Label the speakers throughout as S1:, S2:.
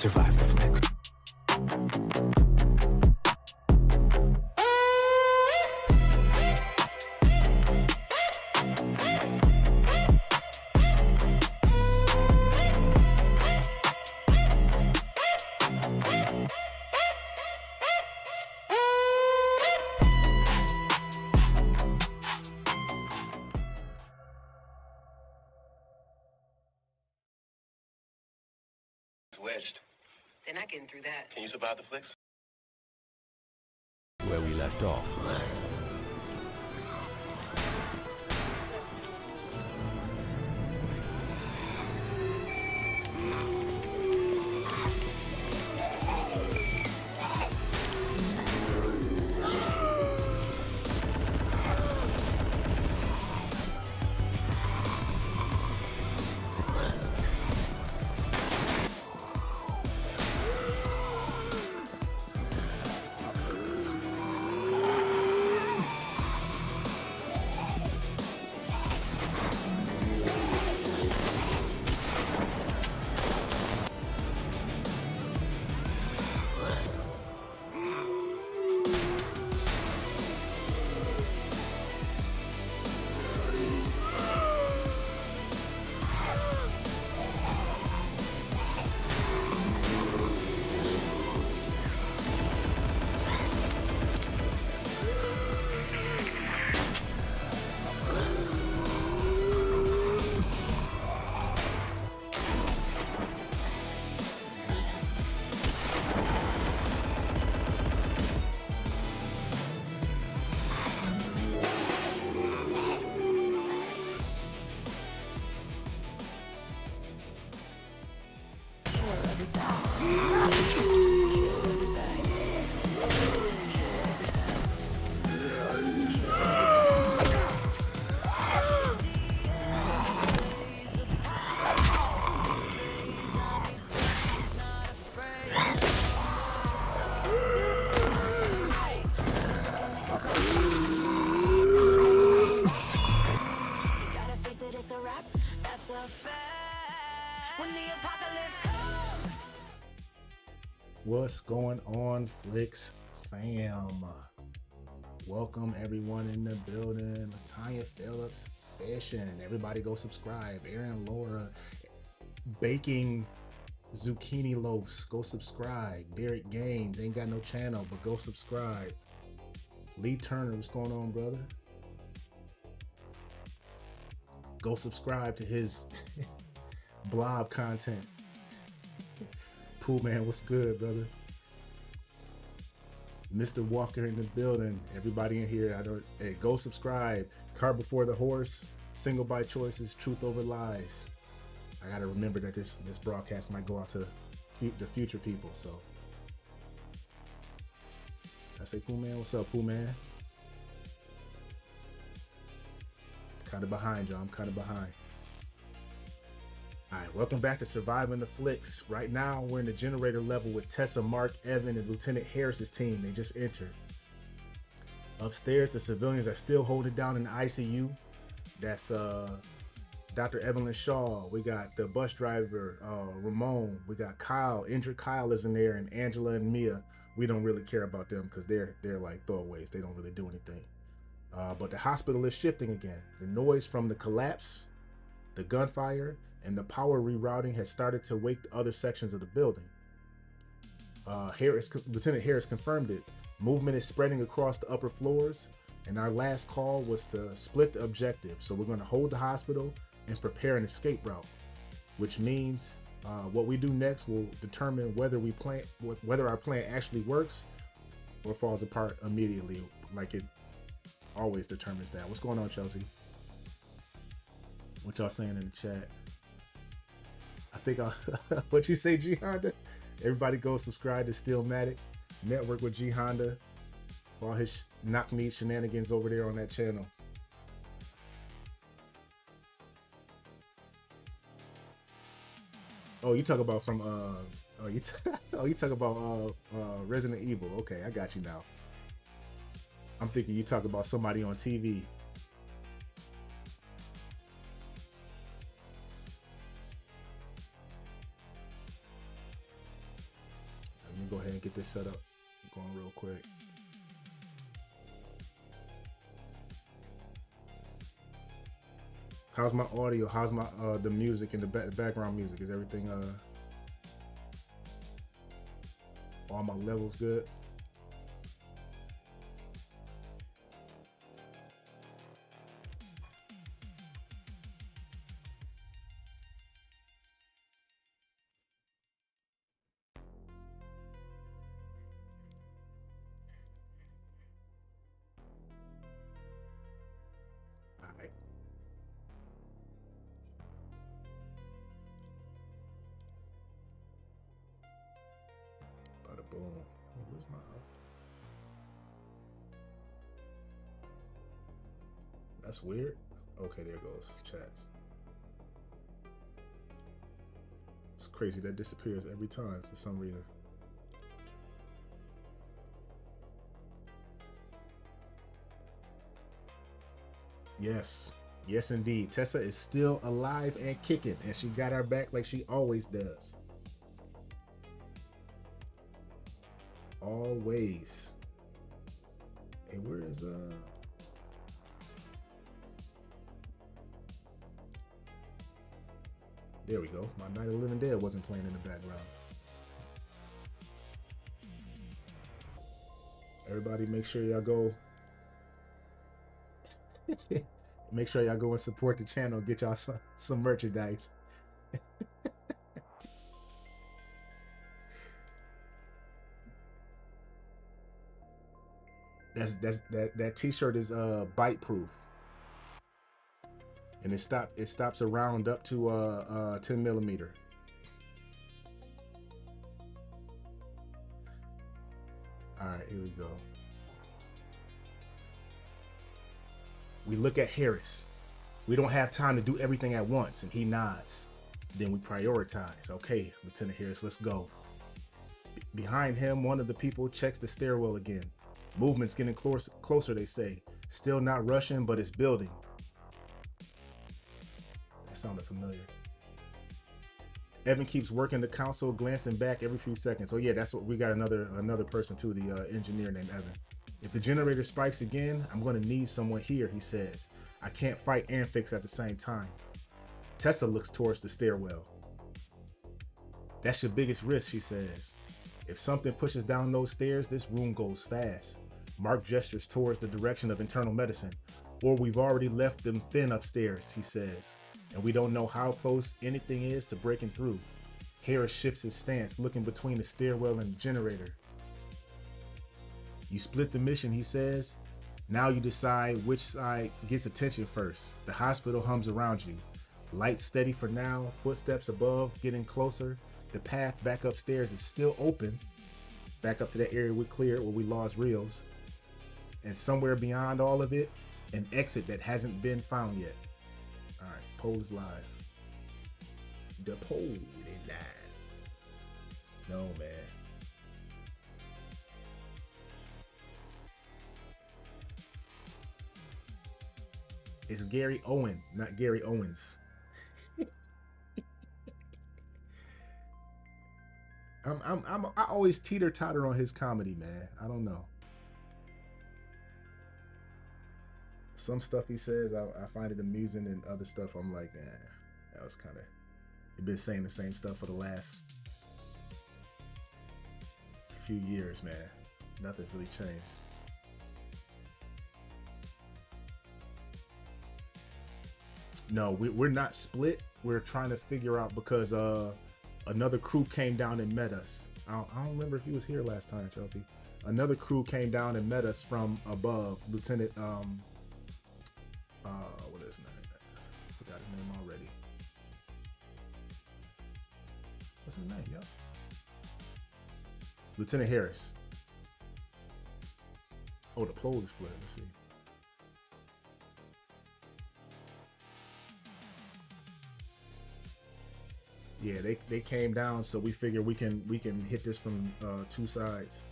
S1: Survive the Flix.
S2: Wedged.
S3: They're not getting through that.
S2: Can you survive the flicks?
S1: Where we left off.
S4: What's going on, Flix fam? Welcome everyone in the building. Latanya Phillips Fishing. Everybody go subscribe. Aaron Laura baking zucchini loaves. Go subscribe. Derek Gaines ain't got no channel, but go subscribe. Lee Turner, what's going on, brother? Go subscribe to his blob content. Cool, man, what's good, brother? Mr. Walker in the building. Everybody in here, hey, go subscribe. Cart Before the Horse, Single by Choices, Truth Over Lies. I gotta remember that this broadcast might go out to the future people, so. I say, Pooh Man, what's up, Pooh Man? Kind of behind, y'all. I'm kind of behind. All right, welcome back to Surviving the Flix. Right now, we're in the generator level with Tessa, Mark, Evan, and Lieutenant Harris's team. They just entered. Upstairs, the civilians are still holding down in the ICU. That's Dr. Evelyn Shaw. We got the bus driver, Ramon. We got Kyle. Injured Kyle is in there, and Angela and Mia. We don't really care about them because they're like throwaways. They don't really do anything. But the hospital is shifting again. The noise from the collapse, the gunfire, and the power rerouting has started to wake the other sections of the building. Lieutenant Harris confirmed it. Movement is spreading across the upper floors, and our last call was to split the objective. So we're going to hold the hospital and prepare an escape route, which means what we do next will determine whether our plan actually works or falls apart immediately, like it always determines that. What's going on, Chelsea? What y'all saying in the chat? I think what you say, G Honda? Everybody go subscribe to Steelmatic, network with G Honda, all his knock me shenanigans over there on that channel. Oh, you talk about from you talk about Resident Evil. Okay, I got you now. I'm thinking you talk about somebody on TV. me go ahead and get this set up. I'm going real quick. How's my audio? How's my the music and the background music? Is everything all my levels good? All right. Bada boom. Where's my That's weird. Okay, there goes chats. It's crazy that disappears every time for some reason. Yes. Yes, indeed. Tessa is still alive and kicking, and she got our back like she always does. Always. Hey, where is There we go. My Night of the Living Dead wasn't playing in the background. Everybody make sure y'all go. Make sure y'all go and support the channel. Get y'all some merchandise. That t-shirt is bite proof. And it stops around up to 10 millimeter. All right, here we go. We look at Harris. We don't have time to do everything at once, and he nods. Then we prioritize. Okay, Lieutenant Harris, let's go. Behind him, one of the people checks the stairwell again. Movement's getting closer, they say. Still not rushing, but it's building. That sounded familiar. Evan keeps working the console, glancing back every few seconds. Oh yeah, that's what we got. Another person too, the engineer named Evan. If the generator spikes again, I'm going to need someone here, he says. I can't fight and fix at the same time. Tessa looks towards the stairwell. That's your biggest risk, she says. If something pushes down those stairs, this room goes fast. Mark gestures towards the direction of internal medicine. Or we've already left them thin upstairs, he says. And we don't know how close anything is to breaking through. Harris shifts his stance, looking between the stairwell and the generator. You split the mission, he says. Now you decide which side gets attention first. The hospital hums around you. Light steady for now, footsteps above, getting closer. The path back upstairs is still open. Back up to that area we cleared where we lost Rios. And somewhere beyond all of it, an exit that hasn't been found yet. All right, poll is live. The poll is live. No, man. It's Gary Owen, not Gary Owens. I always teeter-totter on his comedy, man. I don't know. Some stuff he says, I find it amusing, and other stuff I'm like, that was kind of, you've been saying the same stuff for the last few years, man. Nothing's really changed. No, we're not split. We're trying to figure out because another crew came down and met us. I don't remember if he was here last time, Chelsea. Another crew came down and met us from above. Lieutenant, what is his name? I forgot his name already. What's his name, yo? Lieutenant Harris. Oh, the poll is split. Let's see. Yeah, they came down, so we figure we can hit this from two sides.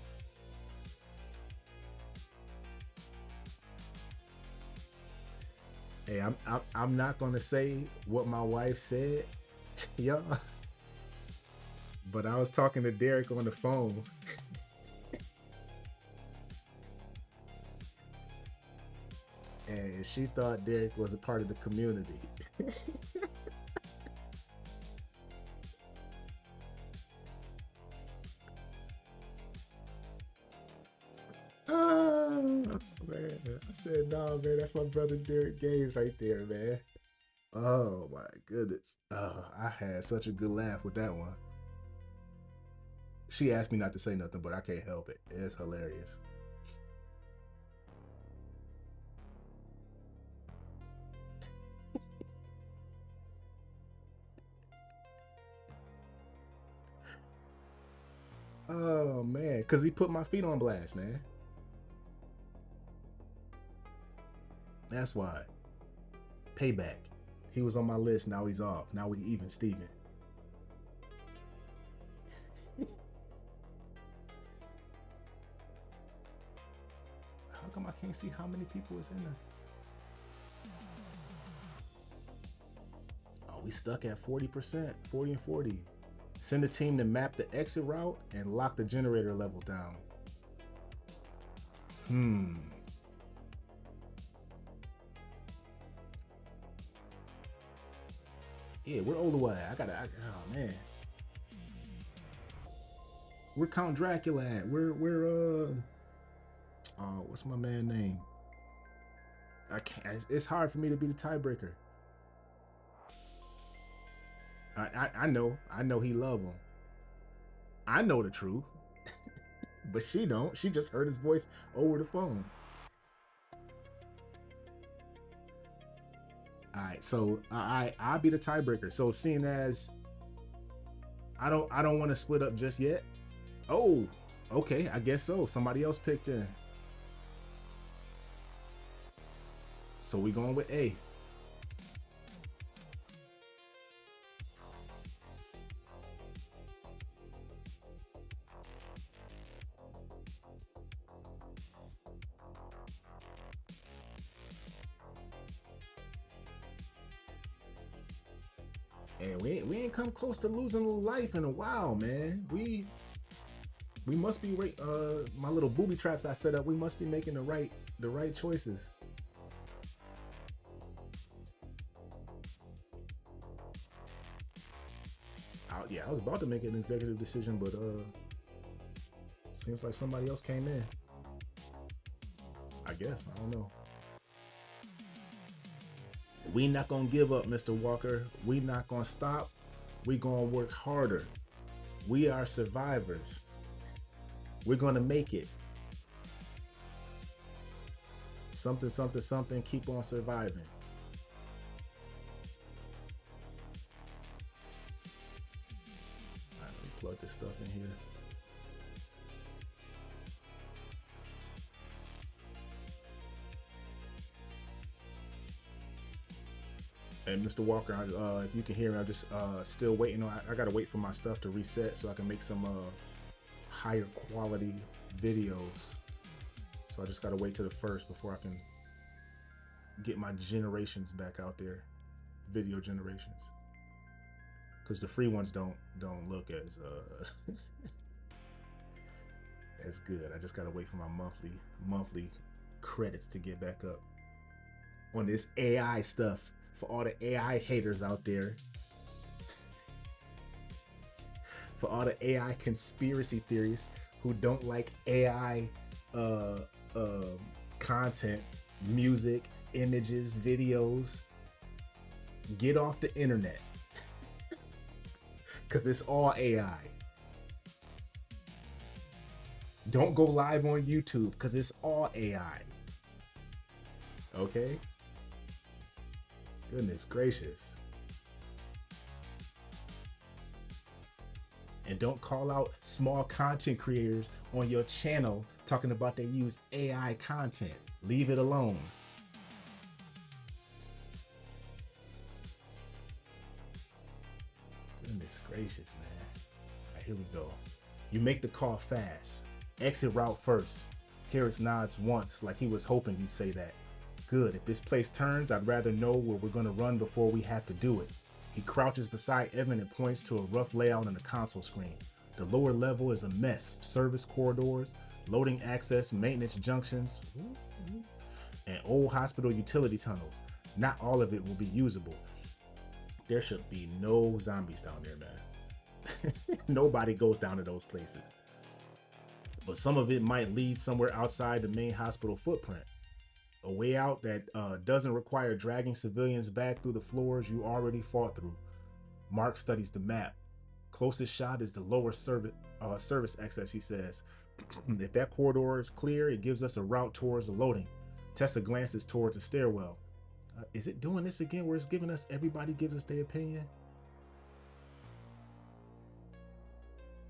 S4: Hey, I'm not gonna say what my wife said, y'all. But I was talking to Derek on the phone. And she thought Derek was a part of the community. Oh, man. I said, no, man, that's my brother Derek Gaines right there, man. Oh, my goodness. Oh, I had such a good laugh with that one. She asked me not to say nothing, but I can't help it. It's hilarious. Oh, man. Because he put my feet on blast, man. That's why. Payback. He was on my list. Now he's off. Now we even Steven. How come I can't see how many people is in there? Oh, we stuck at 40%, 40 and 40. Send a team to map the exit route and lock the generator level down. Yeah, we're all the way. Oh man. We're Count Dracula at. What's my man name? I can't. It's hard for me to be the tiebreaker. I know he love him. I know the truth, but she don't. She just heard his voice over the phone. All right, so I'll be the tiebreaker. So seeing as I don't want to split up just yet. Oh, okay, I guess so. Somebody else picked in. So we going with A. And we ain't come close to losing a life in a while, man. We must be my little booby traps I set up. We must be making the right choices. I was about to make an executive decision, but seems like somebody else came in. I guess, I don't know. We not gonna give up, Mr. Walker. We not gonna stop. We gonna work harder. We are survivors. We're gonna make it. Something, something, something. Keep on surviving. All right, let me plug this stuff in here. And Mr. Walker, if you can hear me, I'm just still waiting on. I gotta wait for my stuff to reset so I can make some higher quality videos. So I just gotta wait to the first before I can get my generations back out there, video generations. Because the free ones don't look as as good. I just gotta wait for my monthly credits to get back up on this AI stuff. For all the AI haters out there, for all the AI conspiracy theories who don't like AI content, music, images, videos, get off the internet, because it's all AI. Don't go live on YouTube, because it's all AI. Okay? Goodness gracious. And don't call out small content creators on your channel talking about they use AI content. Leave it alone. Goodness gracious, man. All right, here we go. You make the call fast. Exit route first. Harris nods once like he was hoping you'd say that. Good. If this place turns, I'd rather know where we're going to run before we have to do it. He crouches beside Evan and points to a rough layout on the console screen. The lower level is a mess. Service corridors, loading access, maintenance junctions, and old hospital utility tunnels. Not all of it will be usable. There should be no zombies down there, man. Nobody goes down to those places. But some of it might lead somewhere outside the main hospital footprint. A way out that doesn't require dragging civilians back through the floors you already fought through. Mark studies the map. Closest shot is the lower service access, he says. If that corridor is clear, it gives us a route towards the loading. Tessa glances towards the stairwell. Is it doing this again where it's giving us, everybody gives us their opinion?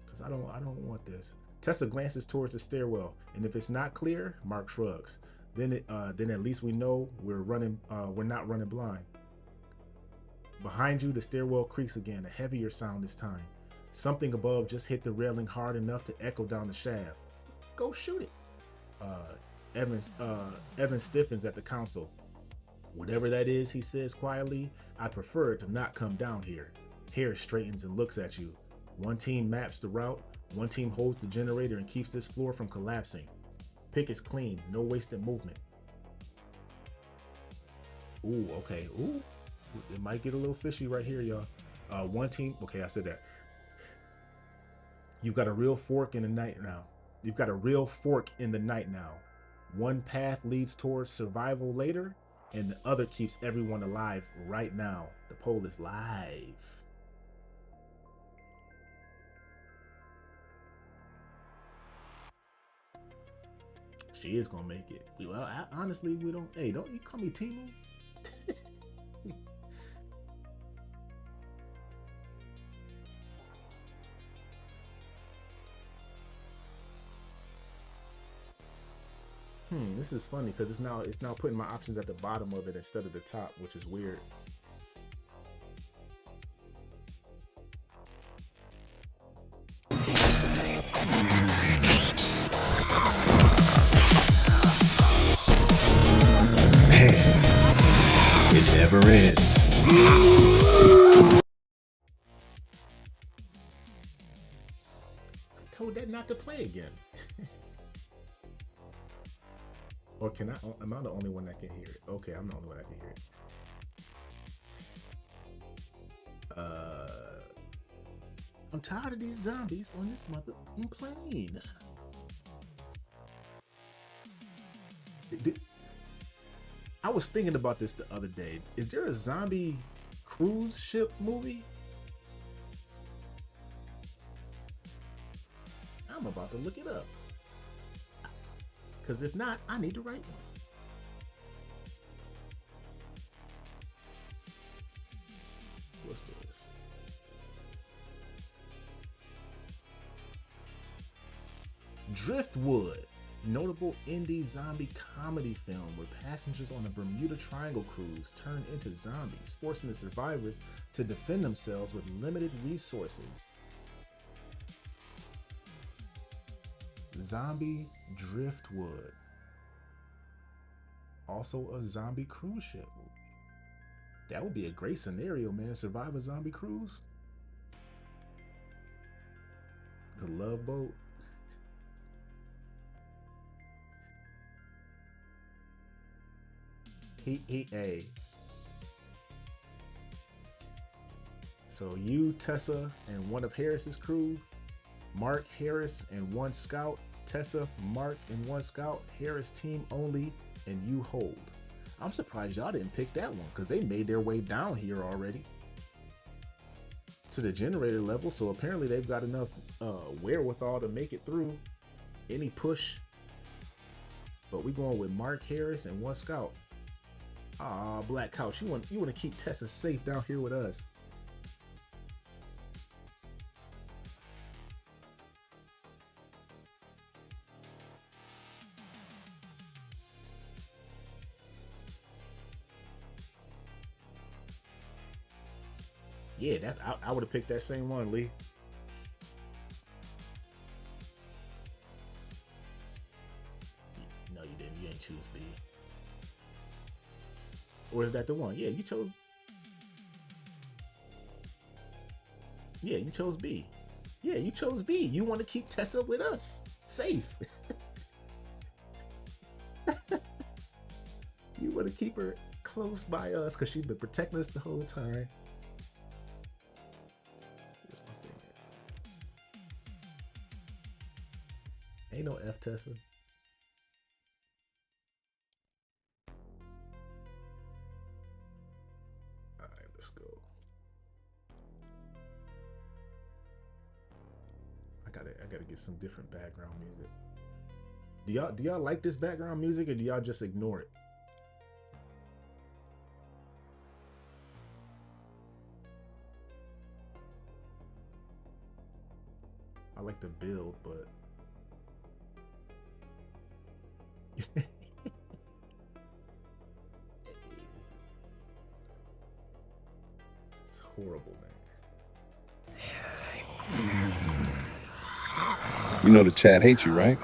S4: Because I don't want this. Tessa glances towards the stairwell, and if it's not clear, Mark shrugs. Then at least we know we're not running blind. Behind you, the stairwell creaks again, a heavier sound this time. Something above just hit the railing hard enough to echo down the shaft. Go shoot it. Evan stiffens at the console. Whatever that is, he says quietly, I'd prefer it to not come down here. Harris straightens and looks at you. One team maps the route, one team holds the generator and keeps this floor from collapsing. Pick is clean, no wasted movement. Ooh, okay, ooh. It might get a little fishy right here, y'all. One team, okay, I said that. You've got a real fork in the night now. You've got a real fork in the night now. One path leads towards survival later, and the other keeps everyone alive right now. The poll is live. She is gonna make it. Well, honestly, we don't. Hey, don't you call me Timu? This is funny because it's now putting my options at the bottom of it instead of the top, which is weird.
S1: It never ends.
S4: I told that not to play again. Or can I? Am I the only one that can hear it? Okay, I'm the only one that can hear it. I'm tired of these zombies on this motherfucking plane. I was thinking about this the other day. Is there a zombie cruise ship movie? I'm about to look it up. Because if not, I need to write one. What's this? Driftwood, notable indie zombie comedy film where passengers on a Bermuda Triangle cruise turn into zombies, forcing the survivors to defend themselves with limited resources. Zombie Driftwood. Also a zombie cruise ship movie. That would be a great scenario, man. Survive a zombie cruise. The Love Boat. Hey. So you, Tessa, and one of Harris's crew, Mark, Harris, and one scout. Tessa, Mark, and one scout. Harris team only, and you hold. I'm surprised y'all didn't pick that one because they made their way down here already to the generator level. So apparently they've got enough wherewithal to make it through any push. But we going with Mark, Harris, and one scout. Ah, Black Couch, you want to keep Tessa safe down here with us. Yeah, I would have picked that same one, Lee. No, you didn't. You ain't choose B. Or is that the one? Yeah, you chose. Yeah, you chose B. Yeah, you chose B. You want to keep Tessa with us. Safe. You want to keep her close by us because she's been protecting us the whole time. Where's my thing at? Ain't no F Tessa. Alright, let's go. I gotta get some different background music. Do y'all like this background music, or do y'all just ignore it? I like the build, but it's horrible, man.
S1: You know the chat hates you, right?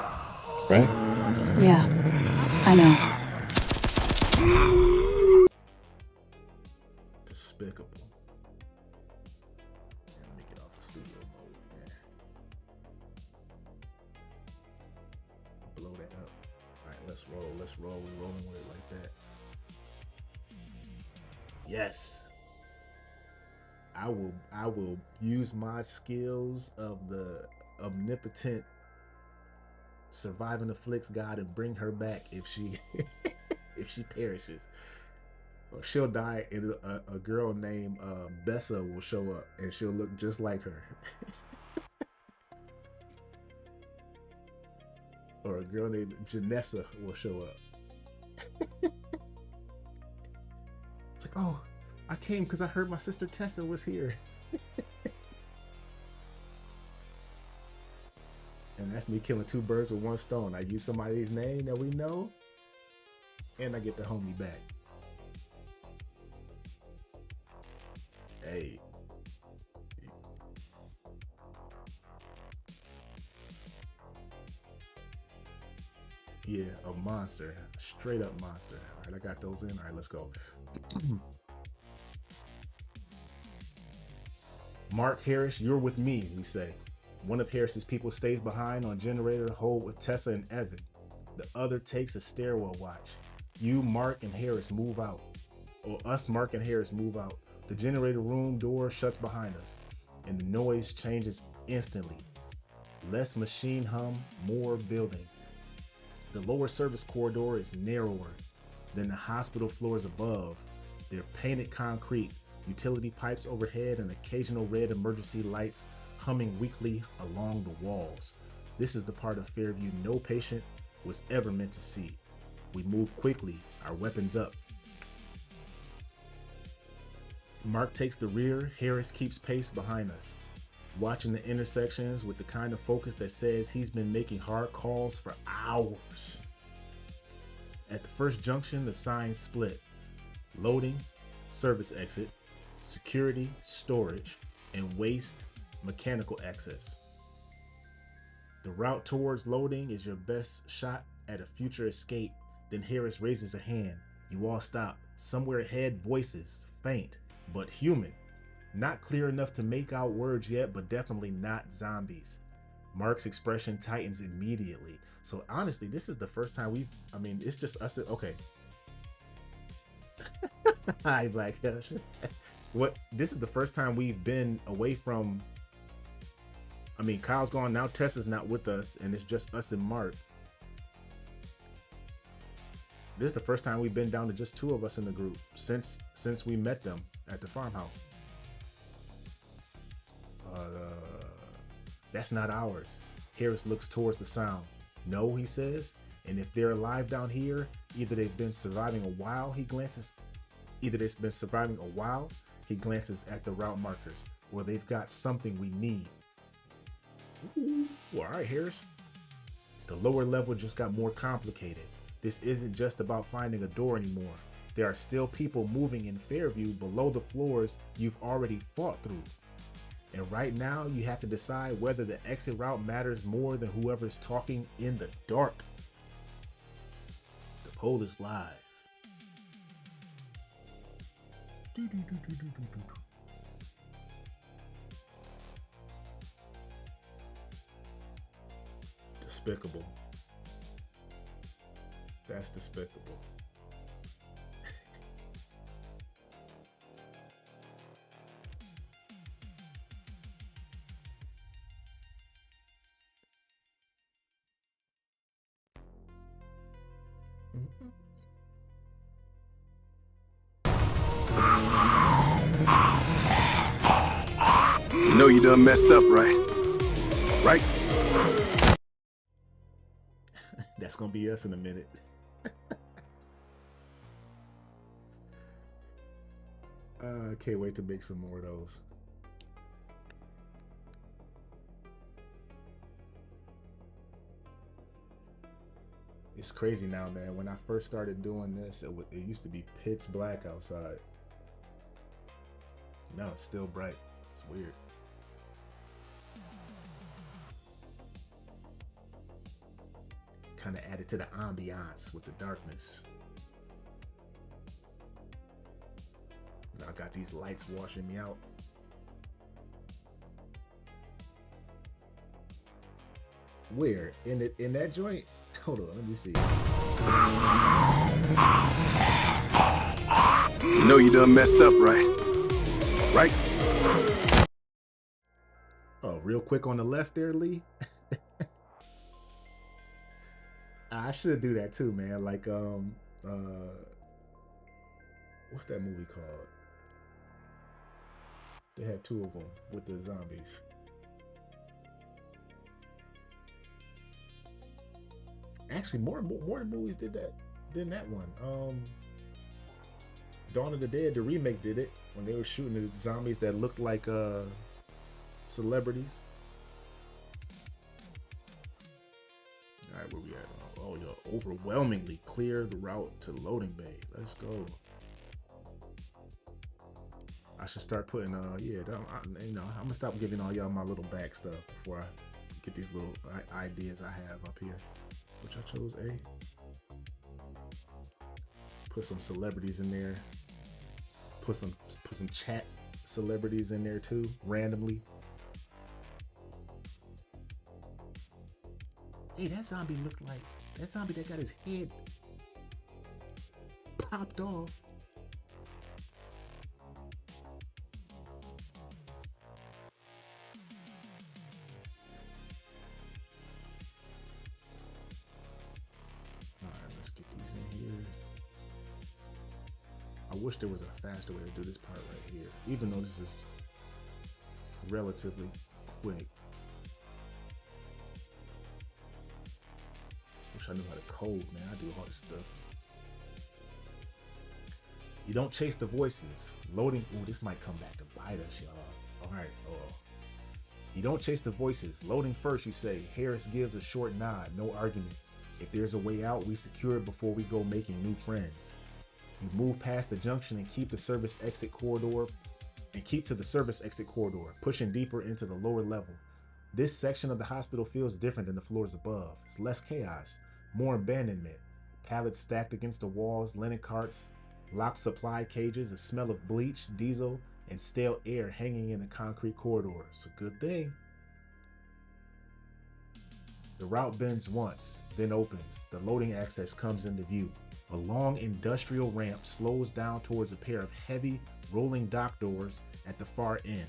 S1: Right?
S2: Yeah, I know.
S4: Despicable. Let me get off the studio mode, man. Blow that up. All right, let's roll. Let's roll. We're rolling with it like that. Yes. I will use my skills of the omnipotent surviving the Flix god and bring her back if she if she perishes. Or she'll die and a girl named Bessa will show up and she'll look just like her. Or a girl named Janessa will show up. It's like, oh, I came because I heard my sister Tessa was here. And that's me killing two birds with one stone. I use somebody's name that we know, and I get the homie back. Hey. Yeah, a monster. Straight up monster. All right, I got those in. All right, let's go. Mark Harris, you're with me, we say. One of Harris's people stays behind on generator hold with Tessa and Evan. The other takes a stairwell watch. You, Mark, and Harris move out. Or us, Mark, and Harris move out. The generator room door shuts behind us, and the noise changes instantly. Less machine hum, more building. The lower service corridor is narrower than the hospital floors above. They're painted concrete, utility pipes overhead, and occasional red emergency lights humming weakly along the walls. This is the part of Fairview no patient was ever meant to see. We move quickly, our weapons up. Mark takes the rear, Harris keeps pace behind us, watching the intersections with the kind of focus that says he's been making hard calls for hours. At the first junction, the signs split. Loading, service exit, security, storage, and waste, mechanical access. The route towards loading is your best shot at a future escape. Then Harris raises a hand. You all stop. Somewhere ahead, voices, faint, but human. Not clear enough to make out words yet, but definitely not zombies. Mark's expression tightens immediately. So honestly, this is the first time it's just us. Okay. Hi, Black Hush. This is the first time we've been away from, Kyle's gone, now Tessa's not with us, and it's just us and Mark. This is the first time we've been down to just two of us in the group since we met them at the farmhouse. That's not ours. Harris looks towards the sound. No, he says, and if they're alive down here, either they've been surviving a while, he glances at the route markers, or they've got something we need. Ooh, all right, Harris. The lower level just got more complicated. This isn't just about finding a door anymore. There are still people moving in Fairview below the floors you've already fought through. And right now, you have to decide whether the exit route matters more than whoever's talking in the dark. The poll is live. Despicable. That's despicable.
S1: You know you done messed up, right? Right?
S4: That's gonna be us in a minute. I can't wait to make some more of those. It's crazy now, man. When I first started doing this, it used to be pitch black outside. Now it's still bright. It's weird. Kind of added to the ambiance with the darkness. Now I got these lights washing me out. Where? In that joint? Hold on, let me see.
S1: You know you done messed up, right? Right?
S4: Oh, real quick on the left there, Lee. I should do that too, man. Like, what's that movie called? They had two of them with the zombies. Actually, more movies did that than that one. Dawn of the Dead, the remake, did it when they were shooting the zombies that looked like celebrities. All right, where we at? Oh, yo, overwhelmingly clear the route to the loading bay. Let's go. I should start putting I'm gonna stop giving all y'all my little back stuff before I get these little ideas I have up here, which I chose A. Put some celebrities in there. Put some chat celebrities in there too, randomly. Hey, that zombie looked like that zombie that got his head popped off. Alright, let's get these in here. I wish there was a faster way to do this part right here, even though this is relatively quick. Wish I knew how to code, man. I do all this stuff. You don't chase the voices. Loading. Ooh, this might come back to bite us, y'all. All right. Oh. You don't chase the voices. Loading first, you say. Harris gives a short nod. No argument. If there's a way out, we secure it before we go making new friends. You move past the junction and keep to the service exit corridor, pushing deeper into the lower level. This section of the hospital feels different than the floors above. It's less chaos, more abandonment. Pallets stacked against the walls, linen carts, locked supply cages, a smell of bleach, diesel, and stale air hanging in the concrete corridor. It's a good thing. The route bends once, then opens. The loading access comes into view. A long industrial ramp slows down towards a pair of heavy, rolling dock doors at the far end.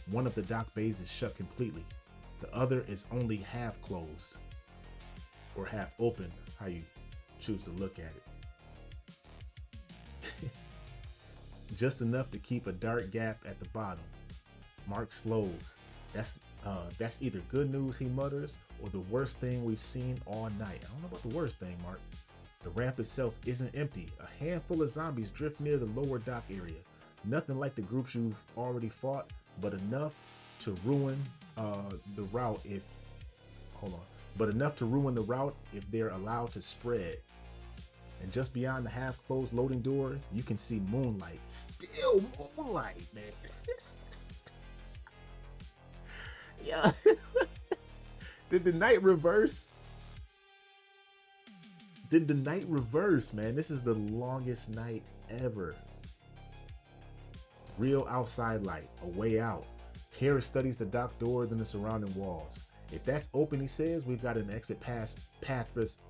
S4: One of the dock bays is shut completely. The other is only half closed, or half open, how you choose to look at it. Just enough to keep a dark gap at the bottom. Mark slows. That's either good news, he mutters, or the worst thing we've seen all night. I don't know about the worst thing, Mark. The ramp itself isn't empty. A handful of zombies drift near the lower dock area. Nothing like the groups you've already fought, but enough to ruin the route if they're allowed to spread. And just beyond the half-closed loading door, you can see moonlight. Still moonlight, man. Yeah. Did the night reverse? Did the night reverse, man? This is the longest night ever. Real outside light, a way out. Harris studies the dock door, then the surrounding walls. If that's open, he says, we've got an exit path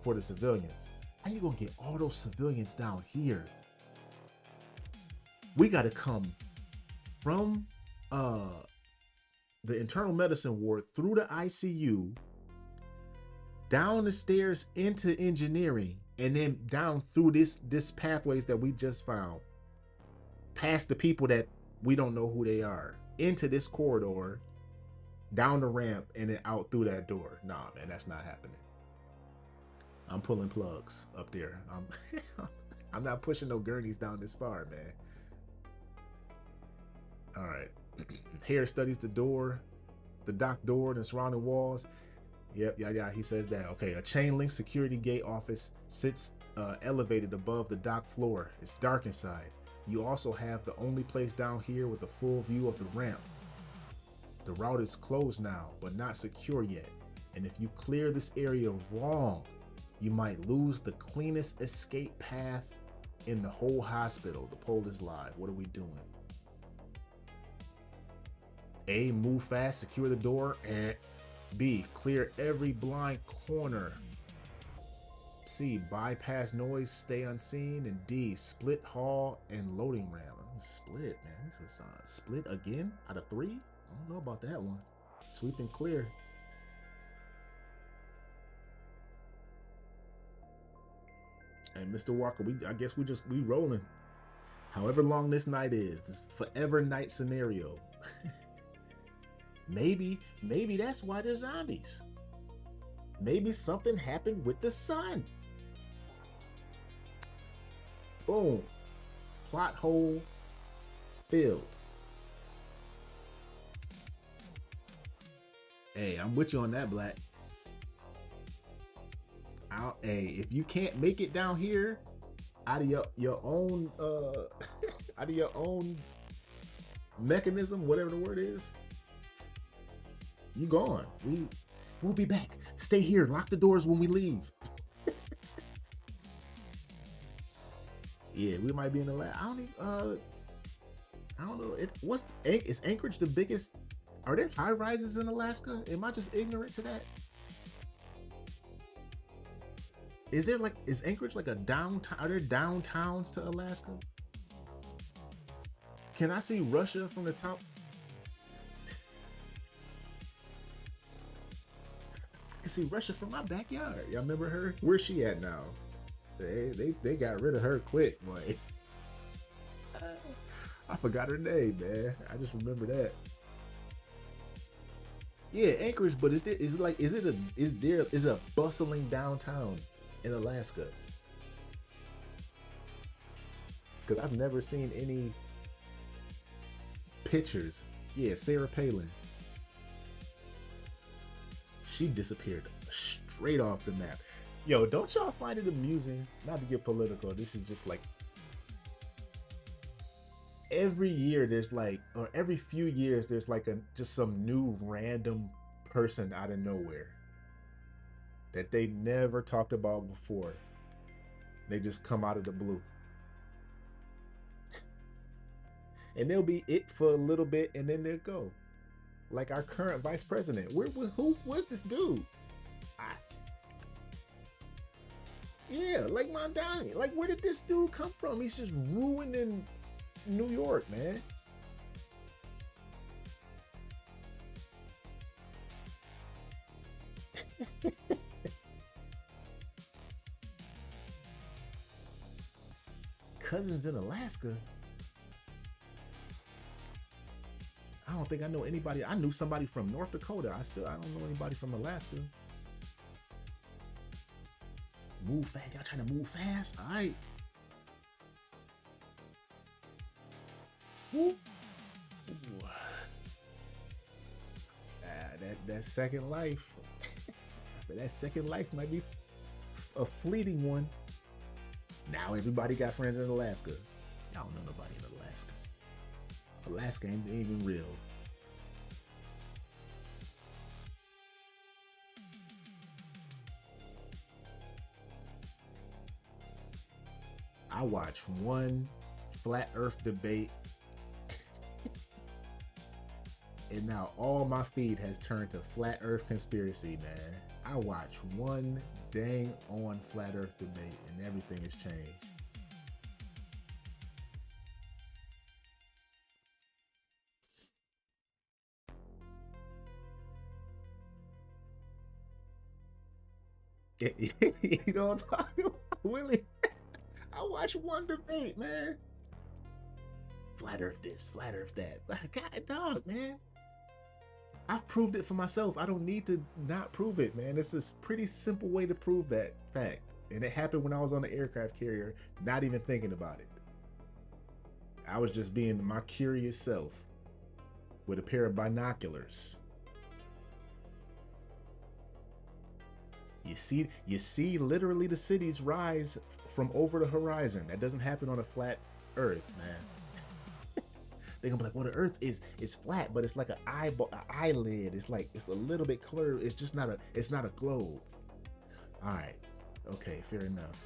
S4: for the civilians. How you gonna get all those civilians down here? We gotta come from the internal medicine ward through the ICU, down the stairs into engineering, and then down through this pathways that we just found, past the people that we don't know who they are, into this corridor, down the ramp, and then out through that door. Nah, man, that's not happening. I'm pulling plugs up there. I'm not pushing no gurneys down this far, man. All right. Hare studies the door, the dock door, and the surrounding walls. Yep, yeah, he says that. Okay, a chain link security gate office sits elevated above the dock floor. It's dark inside. You also have the only place down here with a full view of the ramp. The route is closed now, but not secure yet. And if you clear this area wrong, you might lose the cleanest escape path in the whole hospital. The poll is live. What are we doing? A, move fast, secure the door, and B, clear every blind corner. C, bypass noise, stay unseen, and D, split hall and loading ramp. Split, man. This was split again out of 3. I don't know about that one. Sweep and clear. And Mr. Walker, I guess we rolling. However long this night is, this forever night scenario. Maybe that's why they're zombies. Maybe something happened with the sun. Boom. Plot hole filled. Hey, I'm with you on that, Black. Hey, if you can't make it down here out of your own out of your own mechanism, whatever the word is, you gone. We'll be back. Stay here. Lock the doors when we leave. Yeah, we might be in the lab. I don't know. Is Anchorage the biggest? Are there high rises in Alaska? Am I just ignorant to that? Is Anchorage like a downtown? Are there downtowns to Alaska? Can I see Russia from the top? I can see Russia from my backyard. Y'all remember her? Where's she at now? They got rid of her quick, boy. I forgot her name, man. I just remember that. Yeah, Anchorage, but is a bustling downtown in Alaska? Because I've never seen any pictures. Yeah, Sarah Palin. She disappeared straight off the map. Yo, don't y'all find it amusing? Not to get political, this is just like every year there's like, or every few years there's like just some new random person out of nowhere that they never talked about before. They just come out of the blue. And they'll be it for a little bit and then they'll go. Like our current vice president. Who was this dude? Yeah, like Mondani. Like, where did this dude come from? He's just ruining New York, man. Cousins in Alaska. I don't think I know anybody. I knew somebody from North Dakota. I don't know anybody from Alaska. Move fast. Y'all trying to move fast? All right. Woo. That second life. But that second life might be a fleeting one. Now everybody got friends in Alaska. Y'all don't know nobody in Alaska. Alaska ain't even real. I watched one flat earth debate And now all my feed has turned to flat earth conspiracy, man. I watch one dang on flat earth debate and everything has changed. You know what I'm talking about, Willie? I watch one debate, man. Flat earth this, flat earth that. God, dog, man. I've proved it for myself. I don't need to not prove it, man. It's a pretty simple way to prove that fact. And it happened when I was on the aircraft carrier, not even thinking about it. I was just being my curious self with a pair of binoculars. You see literally the cities rise from over the horizon. That doesn't happen on a flat earth, man. They're gonna be like, well, the earth is flat, but it's like an eyelid. It's like, it's a little bit curved. It's just not a globe. All right. Okay, fair enough.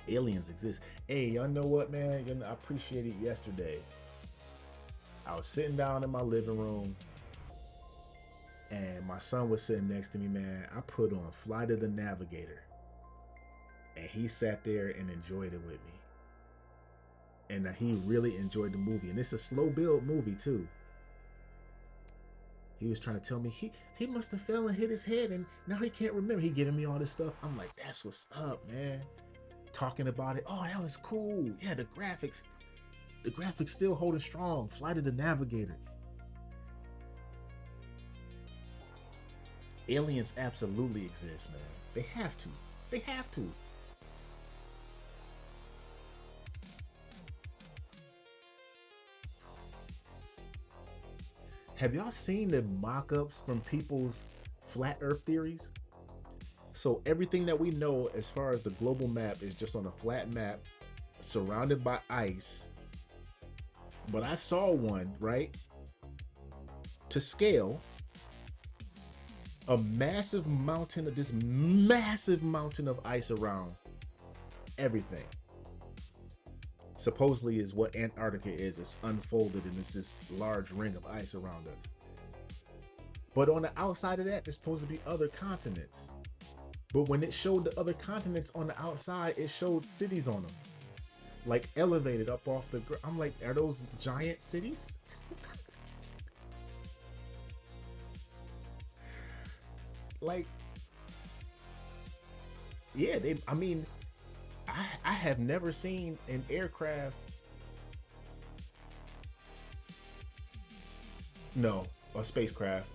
S4: Aliens exist. Hey, y'all know what, man? I appreciated yesterday. I was sitting down in my living room and my son was sitting next to me, man. I put on Flight of the Navigator and he sat there and enjoyed it with me. And he really enjoyed the movie. And it's a slow build movie too. He was trying to tell me he must have fell and hit his head and now he can't remember. He giving me all this stuff. I'm like, that's what's up, man. Talking about it. Oh, that was cool. Yeah, the graphics still holding strong. Flight of the Navigator. Aliens absolutely exist, man. They have to. They have to. Have y'all seen the mock-ups from people's flat earth theories? So everything that we know as far as the global map is just on a flat map surrounded by ice. But I saw one, right? To scale, a massive mountain of this massive mountain of ice around everything. Supposedly is what Antarctica is. It's unfolded and it's this large ring of ice around us. But on the outside of that, there's supposed to be other continents. But when it showed the other continents on the outside, it showed cities on them. Like elevated up off the ground. I'm like, are those giant cities? Like, yeah, I have never seen an aircraft. No, a spacecraft.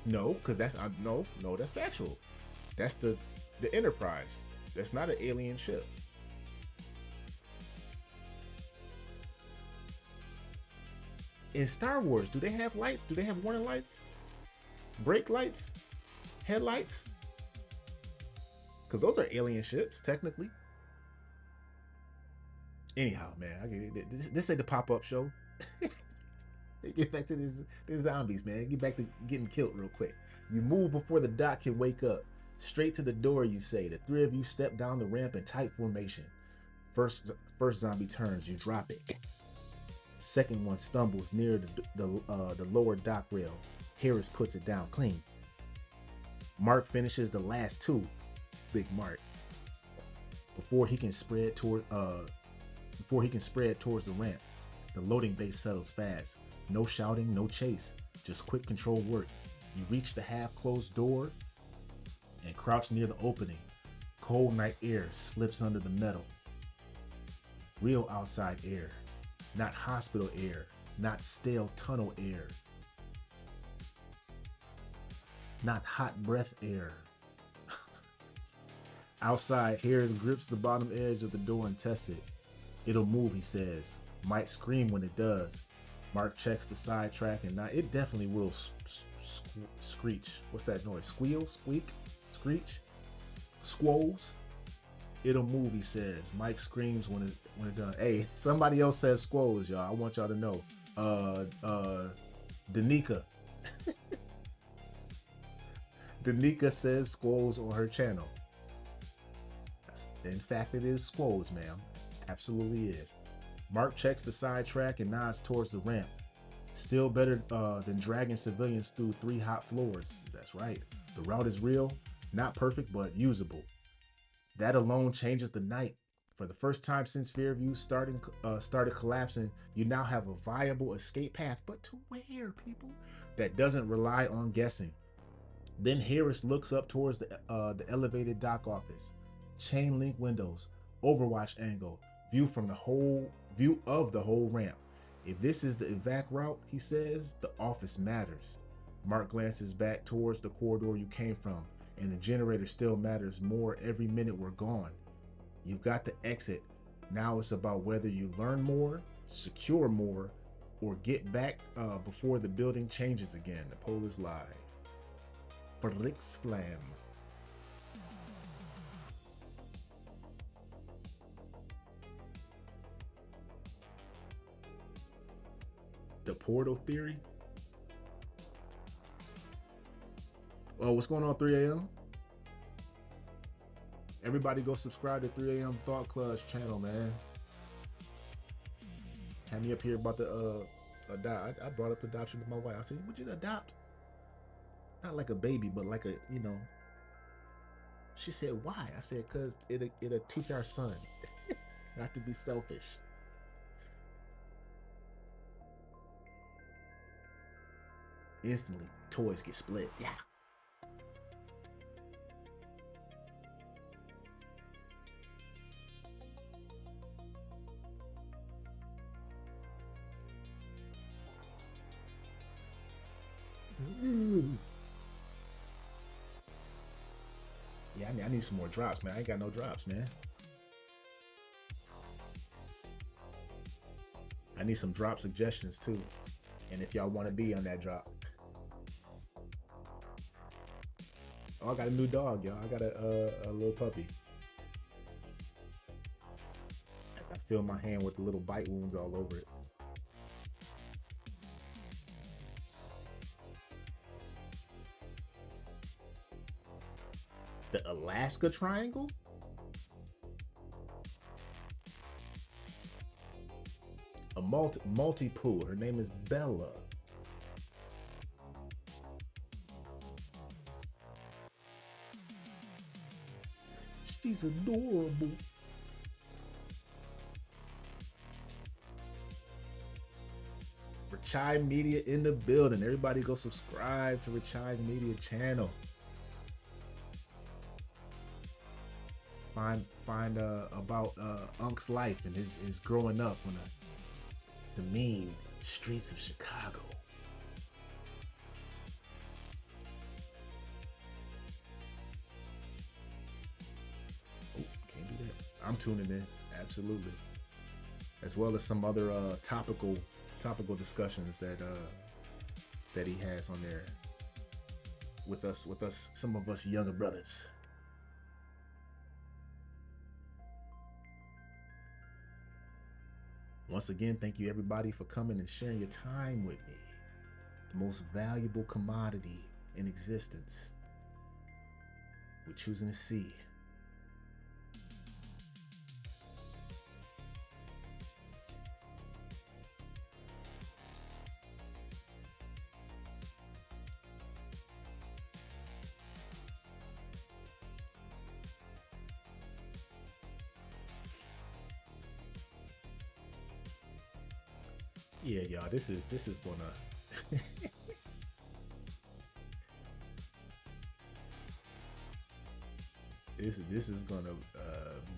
S4: No, because that's no, that's factual. That's the Enterprise. That's not an alien ship. In Star Wars, do they have lights? Do they have warning lights? Brake lights? Headlights? Because those are alien ships, technically. Anyhow, man, this ain't the pop-up show. Get back to these zombies, man. Get back to getting killed real quick. You move before the doc can wake up. Straight to the door, you say. The three of you step down the ramp in tight formation. First zombie turns, you drop it. Second one stumbles near the lower dock rail. Harris puts it down clean. Mark finishes the last two. Big Mark. Before he can spread towards the ramp, the loading bay settles fast. No shouting, no chase, just quick control work. You reach the half-closed door and crouch near the opening. Cold night air slips under the metal. Real outside air, not hospital air, not stale tunnel air, not hot breath air. Outside, Harris grips the bottom edge of the door and tests it. It'll move, he says. Might scream when it does. Mark checks the side track and now it definitely will screech. What's that noise? Squeal? Squeak? Screech? Squoze? It'll move, he says. Mike screams when it done. Hey, somebody else says squoze, y'all. I want y'all to know. Danica. Danica says squoze on her channel. In fact, it is squoze, ma'am. Absolutely is. Mark checks the side track and nods towards the ramp. Still better than dragging civilians through 3 hot floors. That's right. The route is real, not perfect, but usable. That alone changes the night. For the first time since Fairview started collapsing, you now have a viable escape path, but to where, people? That doesn't rely on guessing. Then Harris looks up towards the elevated dock office. Chain link windows, Overwatch angle, view of the whole ramp. If this is the evac route, he says, the office matters. Mark glances back towards the corridor you came from, and the generator still matters more every minute we're gone. You've got the exit. Now it's about whether you learn more, secure more, or get back before the building changes again. The poll is live. Flix Flam. The portal theory. Oh, what's going on, 3 a.m.? Everybody go subscribe to 3 a.m. Thought Club's channel, man. Had me up here about the adopt. I brought up adoption with my wife. I said, would you adopt? Not like a baby, but like a, you know. She said, why? I said, because it'll teach our son not to be selfish. Instantly, toys get split. Yeah. Yeah, I need some more drops, man. I ain't got no drops, man. I need some drop suggestions too. And if y'all want to be on that drop. Oh, I got a new dog, y'all. I got a little puppy. I feel my hand with the little bite wounds all over it. The Alaska Triangle? A multi-pool. Her name is Bella. She's adorable. Rachai Media in the building. Everybody go subscribe to Rachai Media channel. Find about Unk's life and his growing up on the mean streets of Chicago. Oh, can't do that. I'm tuning in, absolutely. As well as some other topical discussions that he has on there with us, some of us younger brothers. Once again, thank you everybody for coming and sharing your time with me. The most valuable commodity in existence. We're choosing to see. Yeah, y'all, this is gonna this is gonna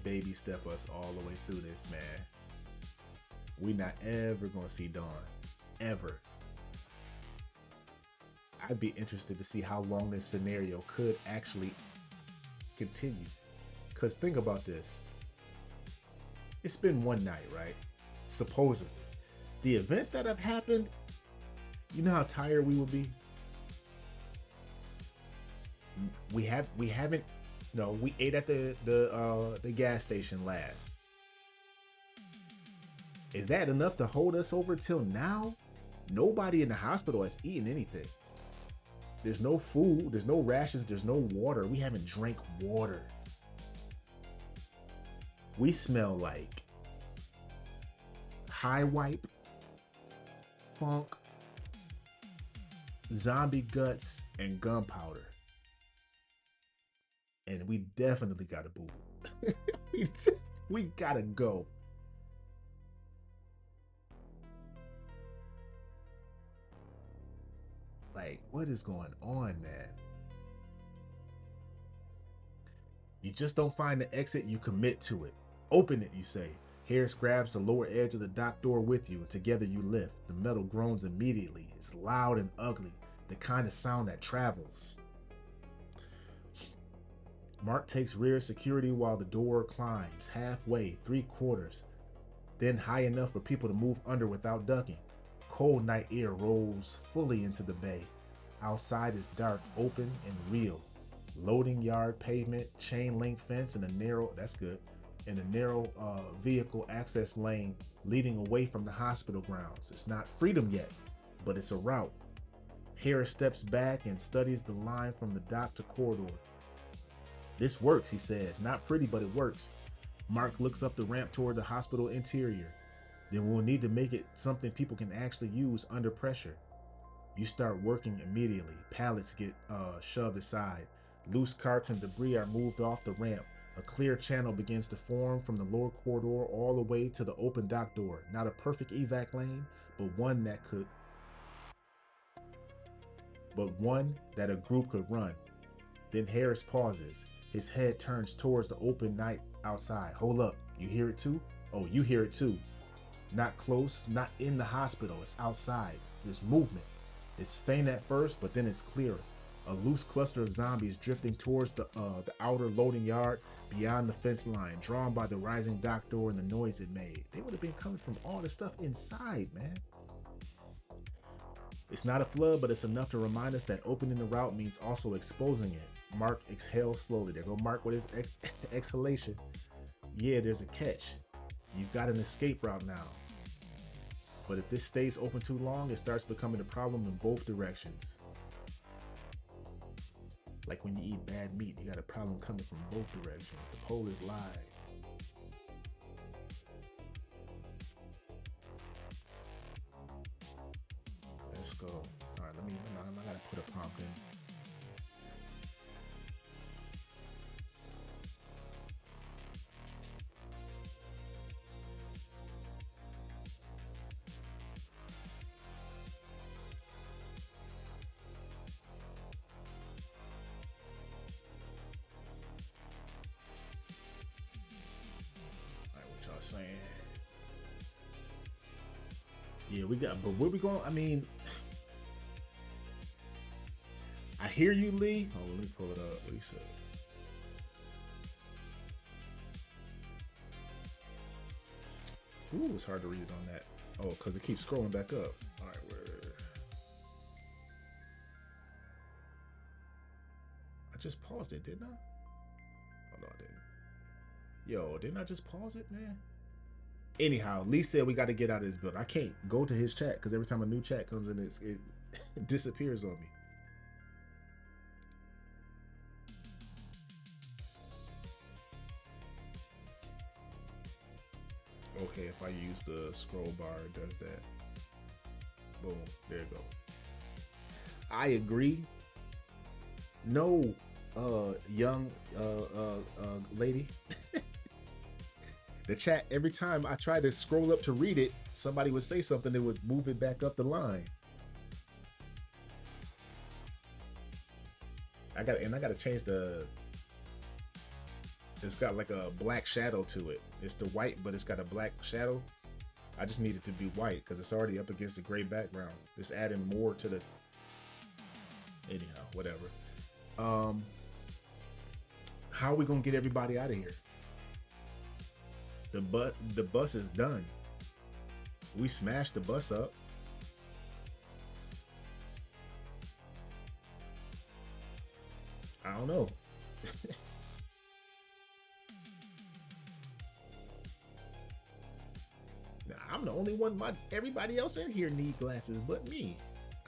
S4: baby step us all the way through this, man. We're not ever gonna see dawn, ever. I'd be interested to see how long this scenario could actually continue. Cause think about this. It's been one night, right? Supposedly. The events that have happened, you know how tired we would be? We haven't, no, we ate at the gas station last. Is that enough to hold us over till now? Nobody in the hospital has eaten anything. There's no food, there's no rations, there's no water. We haven't drank water. We smell like high wipe, funk, zombie guts, and gunpowder. And we definitely got a boo. we gotta go. Like, what is going on, man? You just don't find the exit, you commit to it. Open it, you say. Harris grabs the lower edge of the dock door with you, and together you lift. The metal groans immediately. It's loud and ugly, the kind of sound that travels. Mark takes rear security while the door climbs, halfway, 3/4, then high enough for people to move under without ducking. Cold night air rolls fully into the bay. Outside is dark, open, and real. Loading yard pavement, chain link fence, and a narrow, that's good, and a narrow vehicle access lane leading away from the hospital grounds. It's not freedom yet, but it's a route. Harris steps back and studies the line from the dock to corridor. This works, he says. Not pretty, but it works. Mark looks up the ramp toward the hospital interior. Then we'll need to make it something people can actually use under pressure. You start working immediately. Pallets get shoved aside. Loose carts and debris are moved off the ramp. A clear channel begins to form from the lower corridor all the way to the open dock door. Not a perfect evac lane, but one that a group could run. Then Harris pauses. His head turns towards the open night outside. Hold up, you hear it too? Oh, you hear it too. Not close, not in the hospital, it's outside. There's movement. It's faint at first, but then it's clearer. A loose cluster of zombies drifting towards the outer loading yard beyond the fence line, drawn by the rising dock door and the noise it made. They would have been coming from all the stuff inside, man. It's not a flood, but it's enough to remind us that opening the route means also exposing it. Mark exhales slowly. There go Mark with his exhalation. Yeah, there's a catch. You've got an escape route now. But if this stays open too long, it starts becoming a problem in both directions. Like when you eat bad meat, you got a problem coming from both directions. The pole is live. Let's go. All right, I gotta put a prompt in. Saying, yeah, we got, but where we going? I mean, I hear you, Lee. Oh, let me pull it up. What he said. Ooh, it's hard to read it on that. Oh, because it keeps scrolling back up. All right, where? I just paused it, didn't I? Oh no, I didn't. Yo, didn't I just pause it, man? Anyhow, Lee said we got to get out of this building. I can't go to his chat because every time a new chat comes in, it disappears on me. Okay, if I use the scroll bar, it does that. Boom, there you go. I agree. No, young lady. The chat, every time I try to scroll up to read it, somebody would say something that would move it back up the line. I gotta change the, it's got like a black shadow to it. It's the white, but it's got a black shadow. I just need it to be white because it's already up against the gray background. It's adding more to the, anyhow, whatever. How are we gonna get everybody out of here? The bus is done. We smashed the bus up. I don't know. Now, I'm the only one. Everybody else in here need glasses, but me.